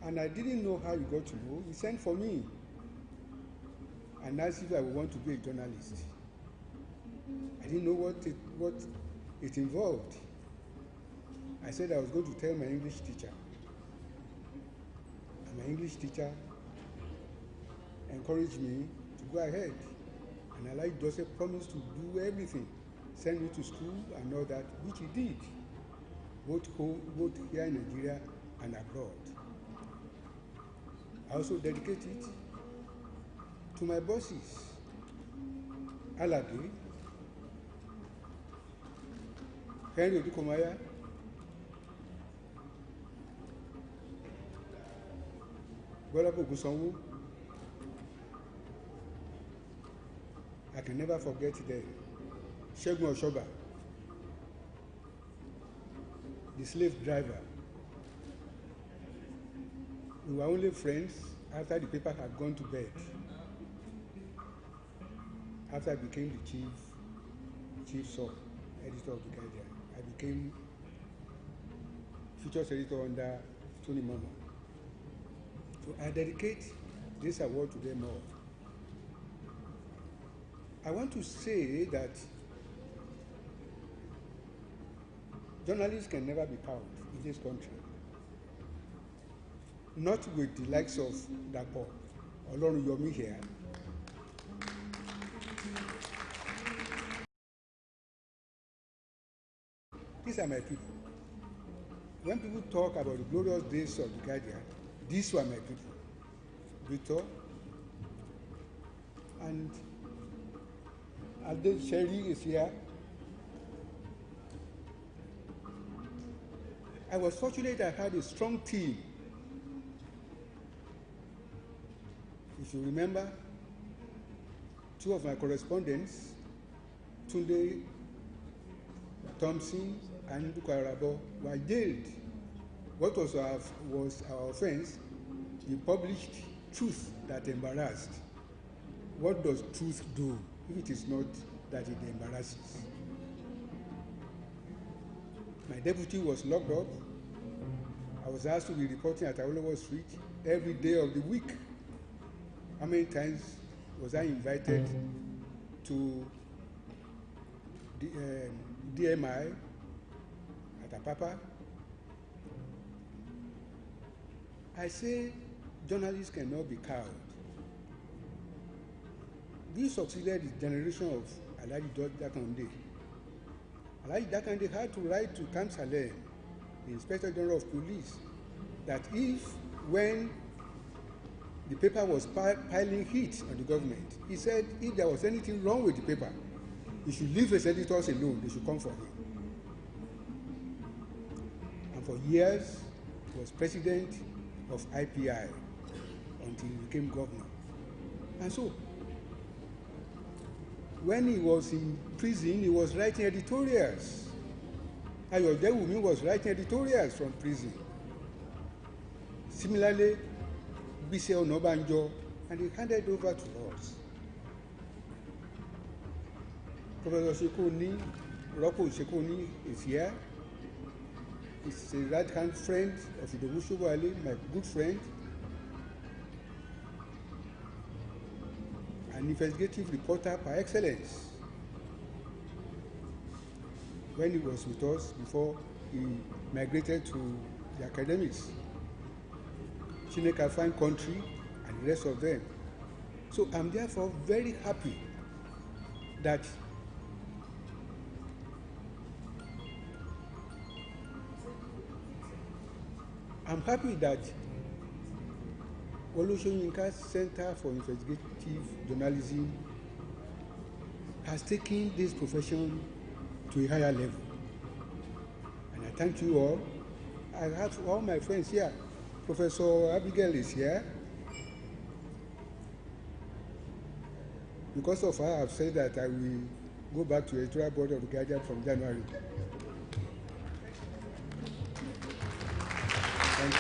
And I didn't know how you got to know. He sent for me and asked if I would want to be a journalist. I didn't know what it involved. I said I was going to tell my English teacher. And my English teacher encouraged me to go ahead. And Alayi Dose promised to do everything. send me to school and all that, which he did, both here in Nigeria and abroad. I also dedicate it to my bosses, Alade, Henry Odukomaya, Bolapo Ogunsanwo. I can never forget them. Segun Oshoba, the slave driver. We were only friends after the paper had gone to bed. After I became the chief editor of the Guardian, I became features editor under Tony Mama. So I dedicate this award to them all. I want to say that journalists can never be cowed in this country. Not with the likes of Dapo or Yomi here. These are my people. When people talk about the glorious days of the Guardian, these were my people. Victor and Alde Sherry is here. I was fortunate I had a strong team. If you remember, two of my correspondents, Tunde Thompson and Bukarabo, were jailed. What was our offense? We published truth that embarrassed. What does truth do if it is not that it embarrasses? My deputy was locked up. I was asked to be reporting at Awolowo Street every day of the week. How many times was I invited to the DMI at Apapa? I say journalists cannot be cowed. We succeeded the generation of Alhaji Dakande. Alhaji Dakande had to write to Kamsalem, the Inspector General of Police, that when the paper was piling heat on the government, he said if there was anything wrong with the paper, he should leave his editors alone, they should come for him. And for years, he was president of IPI until he became governor. And so, when he was in prison, he was writing editorials. Ayodewumi was writing editorials from prison. Similarly, Bise Onabanjo, and he handed over to us. Professor Rocco Shekoni is here. He's a right-hand friend of Idowu Shobowale, my good friend. An investigative reporter par excellence. When he was with us before he migrated to the academics, Chineke Fine Country, and the rest of them. So I'm therefore very happy that Wole Soyinka Center for Investigative Journalism has taken this profession to a higher level. And I thank you all. I have all my friends here. Professor Abigail is here. Because of her, I've said that I will go back to the editorial board of the Guardian from January. Thank you.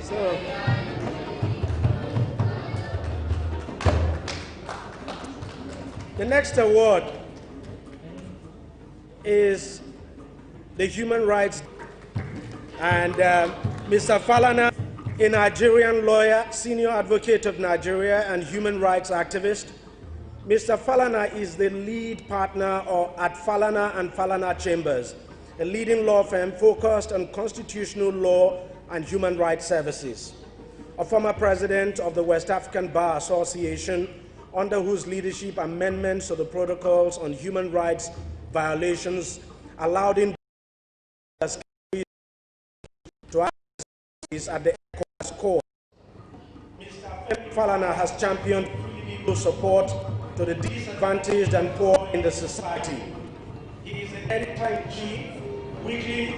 So, the next award is the Human Rights, and Mr. Falana, a Nigerian lawyer, senior advocate of Nigeria and human rights activist. Mr. Falana is the lead partner at Falana and Falana Chambers, a leading law firm focused on constitutional law and human rights services. a former president of the West African Bar Association, under whose leadership amendments to the protocols on human rights violations allowed him to access at the ECOWAS court. Mr. Falana has championed free legal support to the disadvantaged and poor in the society. He is the editor-in-chief, weekly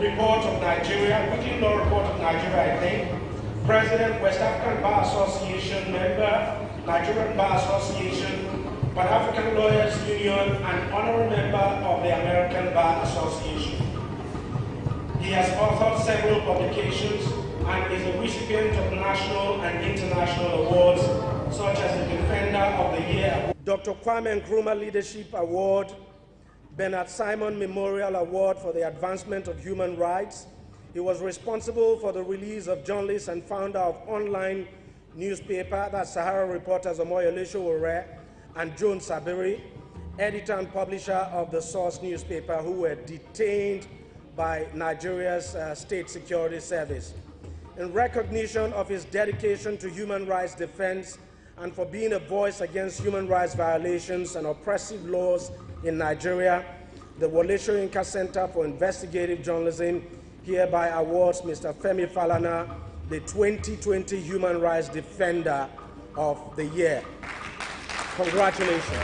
report of Nigeria, weekly law report of Nigeria, I think, President, West African Bar Association member, Nigerian Bar Association, Pan African Lawyers Union, and honorary member of the American Bar Association. He has authored several publications and is a recipient of national and international awards, such as the Defender of the Year, Dr. Kwame Nkrumah Leadership Award, Bernard Simon Memorial Award for the Advancement of Human Rights. He was responsible for the release of journalist and founder of online newspaper, that's Sahara Reporters Omoyele Sowore and Joan Sabiri, editor and publisher of the Source newspaper, who were detained by Nigeria's State Security Service. In recognition of his dedication to human rights defense and for being a voice against human rights violations and oppressive laws in Nigeria, the Wole Soyinka Center for Investigative Journalism hereby awards Mr. Femi Falana the 2020 Human Rights Defender of the Year. Congratulations.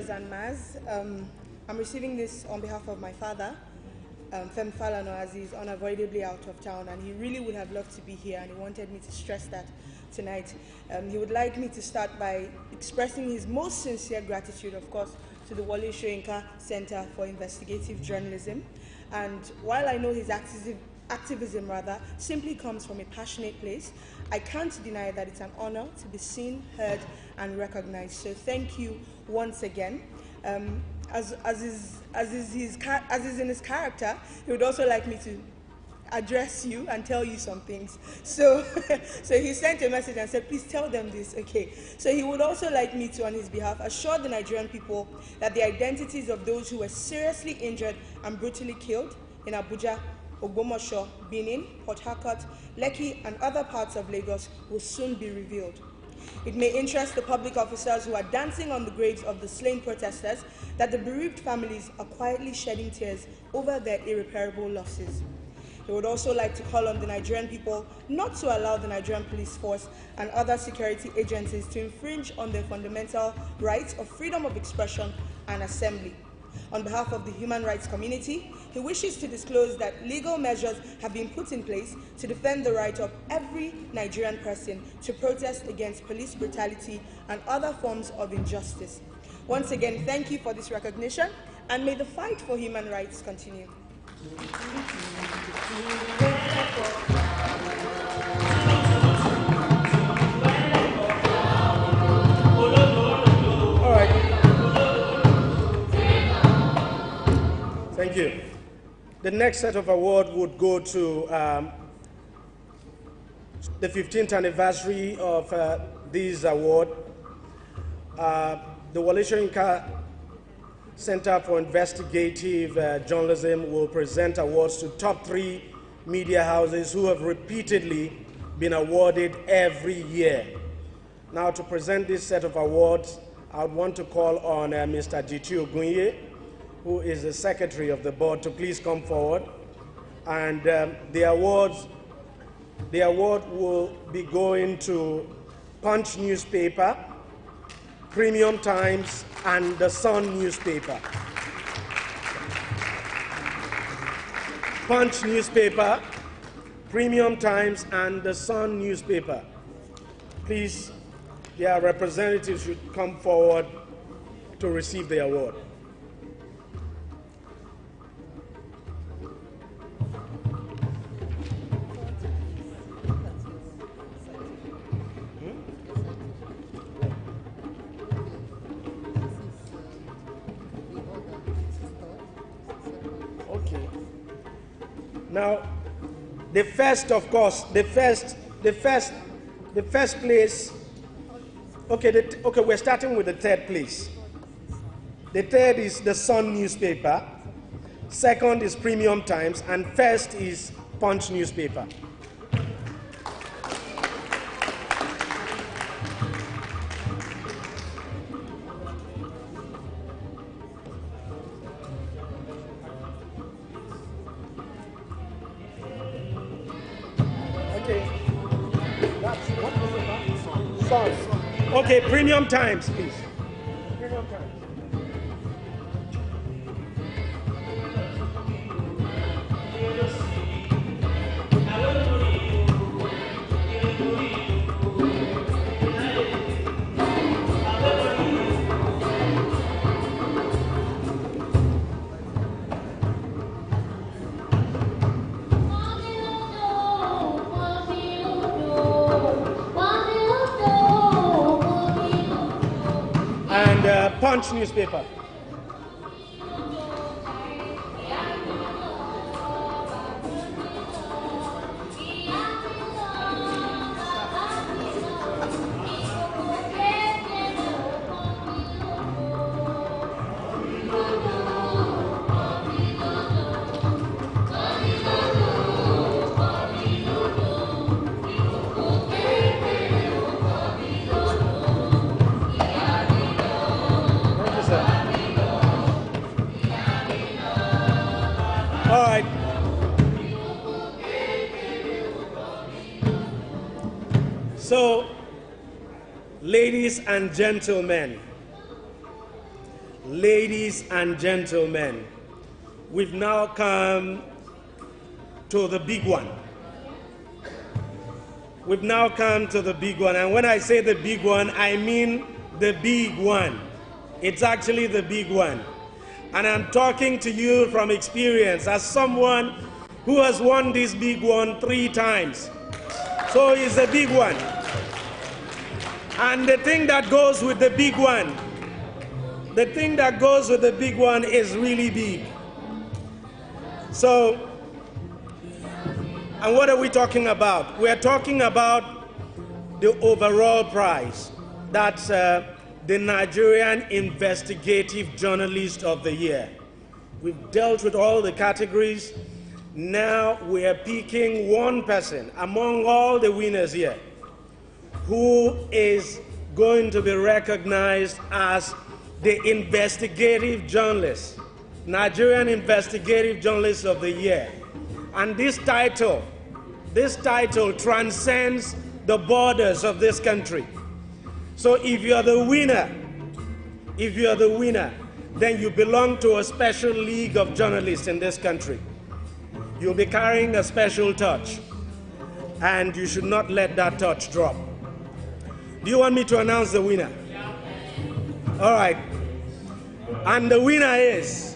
And Maz. I'm receiving this on behalf of my father, Femi Falana, as he's unavoidably out of town, and he really would have loved to be here, and he wanted me to stress that tonight. He would like me to start by expressing his most sincere gratitude, of course, to the Wole Soyinka Center for Investigative Journalism. And while I know his activism simply comes from a passionate place, I can't deny that it's an honor to be seen, heard, and recognized. So thank you once again. As is in his character, he would also like me to address you and tell you some things. So he sent a message and said, please tell them this. Okay. So he would also like me to, on his behalf, assure the Nigerian people that the identities of those who were seriously injured and brutally killed in Abuja, Ogbomoso, Benin, Port Harcourt, Lekki, and other parts of Lagos will soon be revealed. It may interest the public officers who are dancing on the graves of the slain protesters that the bereaved families are quietly shedding tears over their irreparable losses. He would also like to call on the Nigerian people not to allow the Nigerian police force and other security agencies to infringe on their fundamental rights of freedom of expression and assembly. On behalf of the human rights community, he wishes to disclose that legal measures have been put in place to defend the right of every Nigerian person to protest against police brutality and other forms of injustice. Once again, thank you for this recognition, and may the fight for human rights continue. All right. Thank you. The next set of awards would go to the 15th anniversary of this award. The Wole Soyinka Center for Investigative Journalism will present awards to top 3 media houses who have repeatedly been awarded every year. Now, to present this set of awards, I would want to call on Mr. Jitu Ogunye, who is the secretary of the board, to please come forward. And the award will be going to Punch newspaper, Premium Times, and the Sun newspaper. Punch newspaper, Premium Times, and the Sun newspaper. Please, their representatives should come forward to receive the award. Now, the first, of course, the first place. Okay, we're starting with the third place. The third is the Sun newspaper. Second is Premium Times, and first is Punch newspaper. Okay, Premium Times, please. Premium Times. Punch newspaper. So, ladies and gentlemen, we've now come to the big one. We've now come to the big one, and when I say the big one, I mean the big one. It's actually the big one. And I'm talking to you from experience as someone who has won this big one 3 times. So it's a big one. And the thing that goes with the big one, is really big. So, and what are we talking about? We're talking about the overall prize. That's the Nigerian Investigative Journalist of the Year. We've dealt with all the categories. Now we are picking one person among all the winners here who is going to be recognized as the investigative journalist, Nigerian Investigative Journalist of the Year. And this title transcends the borders of this country. So if you're the winner, then you belong to a special league of journalists in this country. You'll be carrying a special touch, and you should not let that touch drop. Do you want me to announce the winner? All right. And the winner is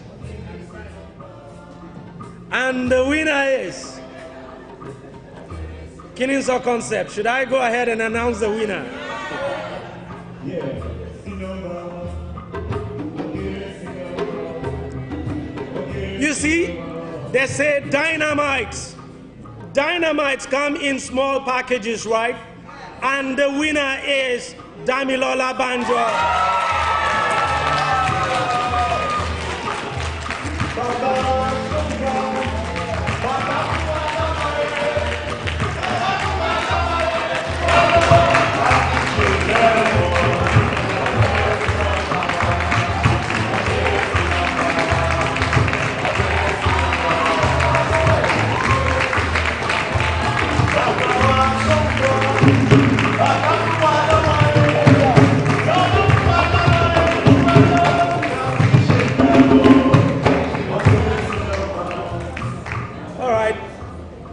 Kininso Concept. Should I go ahead and announce the winner? You see, they say dynamites come in small packages, right? And the winner is Damilola Banjo.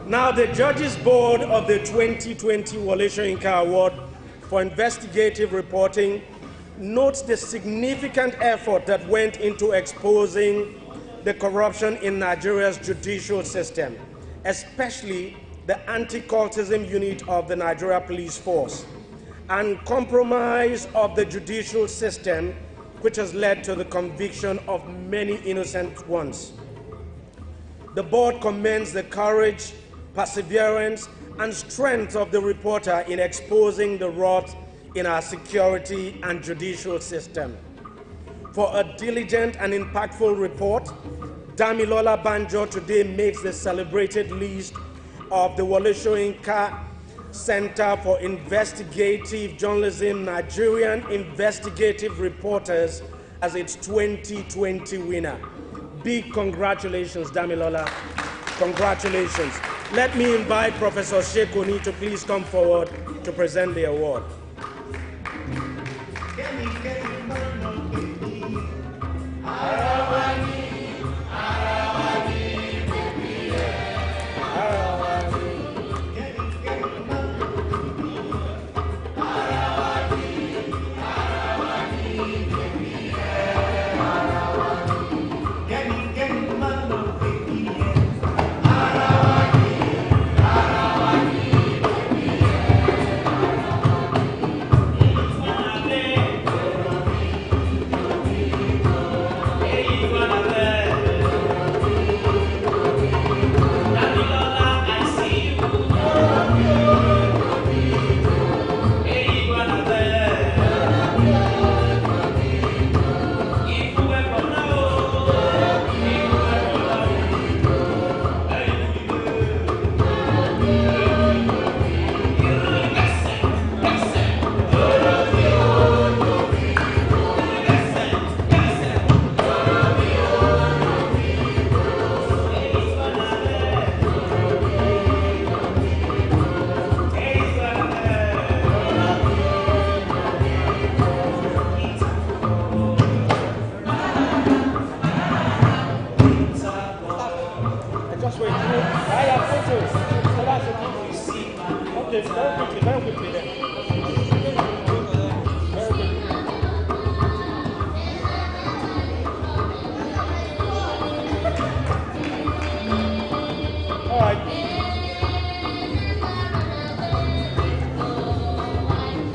Now, the Judges Board of the 2020 Wole Soyinka Award for Investigative Reporting notes the significant effort that went into exposing the corruption in Nigeria's judicial system, especially the anti-cultism unit of the Nigeria Police Force, and compromise of the judicial system, which has led to the conviction of many innocent ones. The board commends the courage, perseverance, and strength of the reporter in exposing the rot in our security and judicial system. For a diligent and impactful report, Damilola Banjo today makes the celebrated list of the Wole Soyinka Center for Investigative Journalism Nigerian Investigative Reporters as its 2020 winner. Big congratulations, Damilola. Congratulations. Let me invite Professor Shekoni to please come forward to present the award.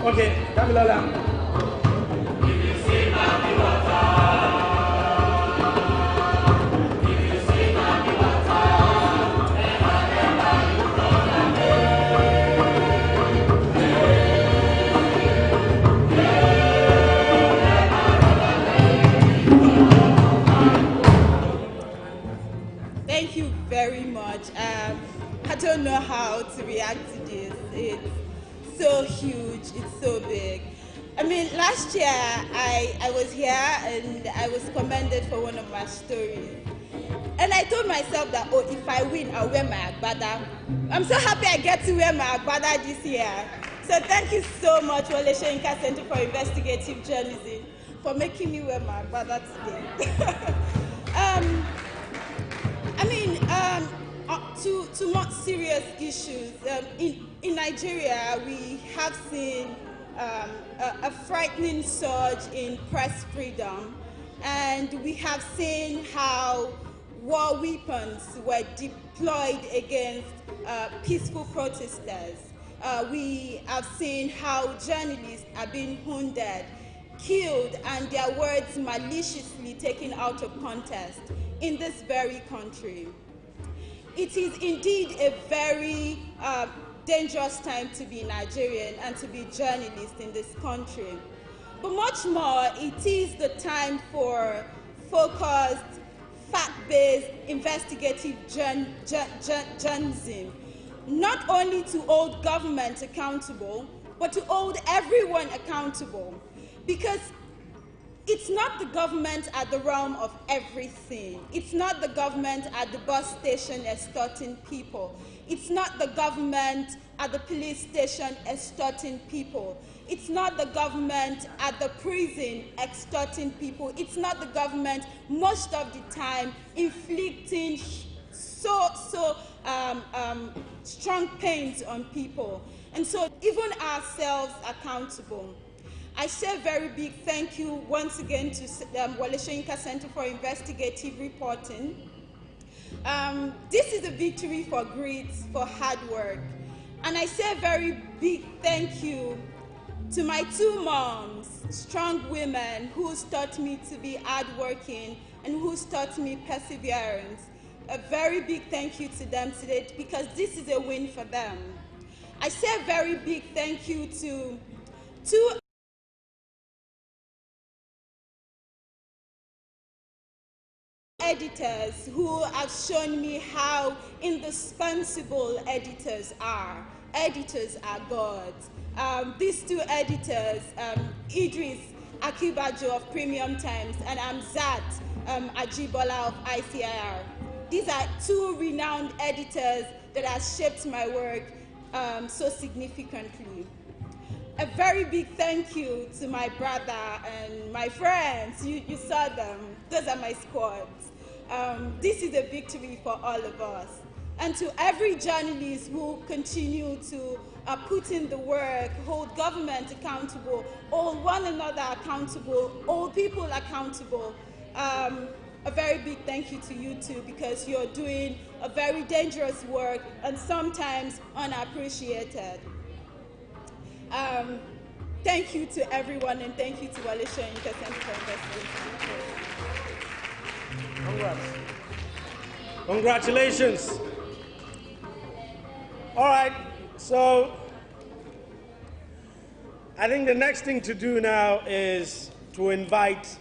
Okay, Damilola. Thank you very much. I don't know how to react to this. It's so huge, it's so big. I mean, last year I was here and I was commended for one of my stories. And I told myself that, oh, if I win, I'll wear my agbada. I'm so happy I get to wear my agbada this year. So thank you so much, Wole Soyinka Center for Investigative Journalism, for making me wear my agbada today. To more serious issues, in Nigeria, we have seen a frightening surge in press freedom, and we have seen how war weapons were deployed against peaceful protesters. We have seen how journalists are being wounded, killed, and their words maliciously taken out of context in this very country. It is indeed a very dangerous time to be Nigerian and to be journalist in this country. But much more, it is the time for focused, fact-based, investigative journalism, not only to hold government accountable, but to hold everyone accountable. Because it's not the government at the realm of everything. It's not the government at the bus station extorting people. It's not the government at the police station extorting people. It's not the government at the prison extorting people. It's not the government most of the time inflicting strong pains on people. And so even ourselves accountable. I say a very big thank you once again to Wole Soyinka Center for Investigative Reporting. This is a victory for grit, for hard work. And I say a very big thank you to my two moms, strong women who's taught me to be hardworking and who's taught me perseverance. a very big thank you to them today because this is a win for them. I say a very big thank you to two editors who have shown me how indispensable editors are. Editors are gods. These two editors, Idris Akibajo of Premium Times and Amzat Ajibola of ICIR. These are two renowned editors that have shaped my work so significantly. A very big thank you to my brother and my friends. You saw them. Those are my squads. This is a victory for all of us. And to every journalist who continue to put in the work, hold government accountable, hold one another accountable, hold people accountable, a very big thank you to you too, because you're doing a very dangerous work and sometimes unappreciated. Thank you to everyone, and thank you to Wole Soyinka Center for Investigative. Congrats. Congratulations. All right, so I think the next thing to do now is to invite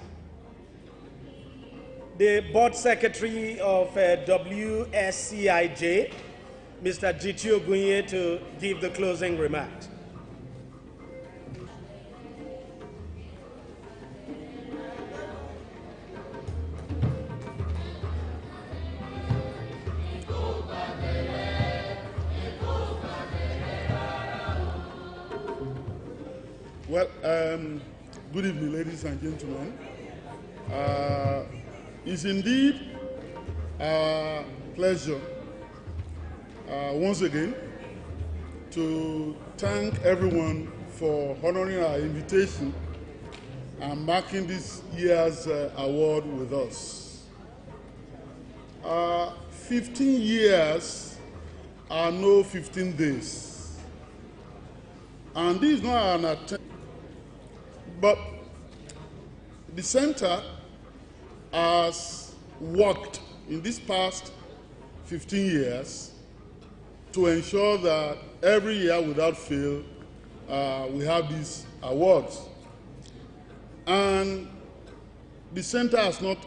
the board secretary of WSCIJ, Mr. G.T. Ogunye, to give the closing remarks. Well, good evening, ladies and gentlemen. It's indeed a pleasure once again to thank everyone for honoring our invitation and marking this year's award with us. 15 years are no 15 days. And this is not an attempt, but the center has worked in this past 15 years to ensure that every year without fail we have these awards. And the center has not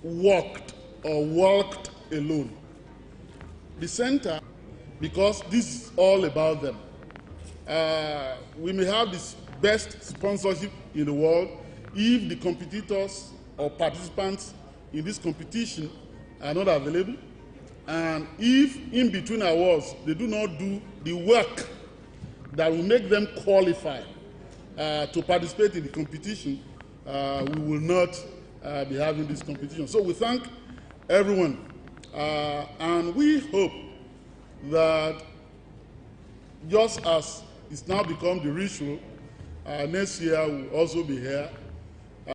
worked or walked alone. The center, because this is all about them. We may have this best sponsorship in the world if the competitors or participants in this competition are not available, and if in between awards they do not do the work that will make them qualify to participate in the competition, we will not be having this competition. So we thank everyone, and we hope that just as it's now become the ritual, next year we'll also be here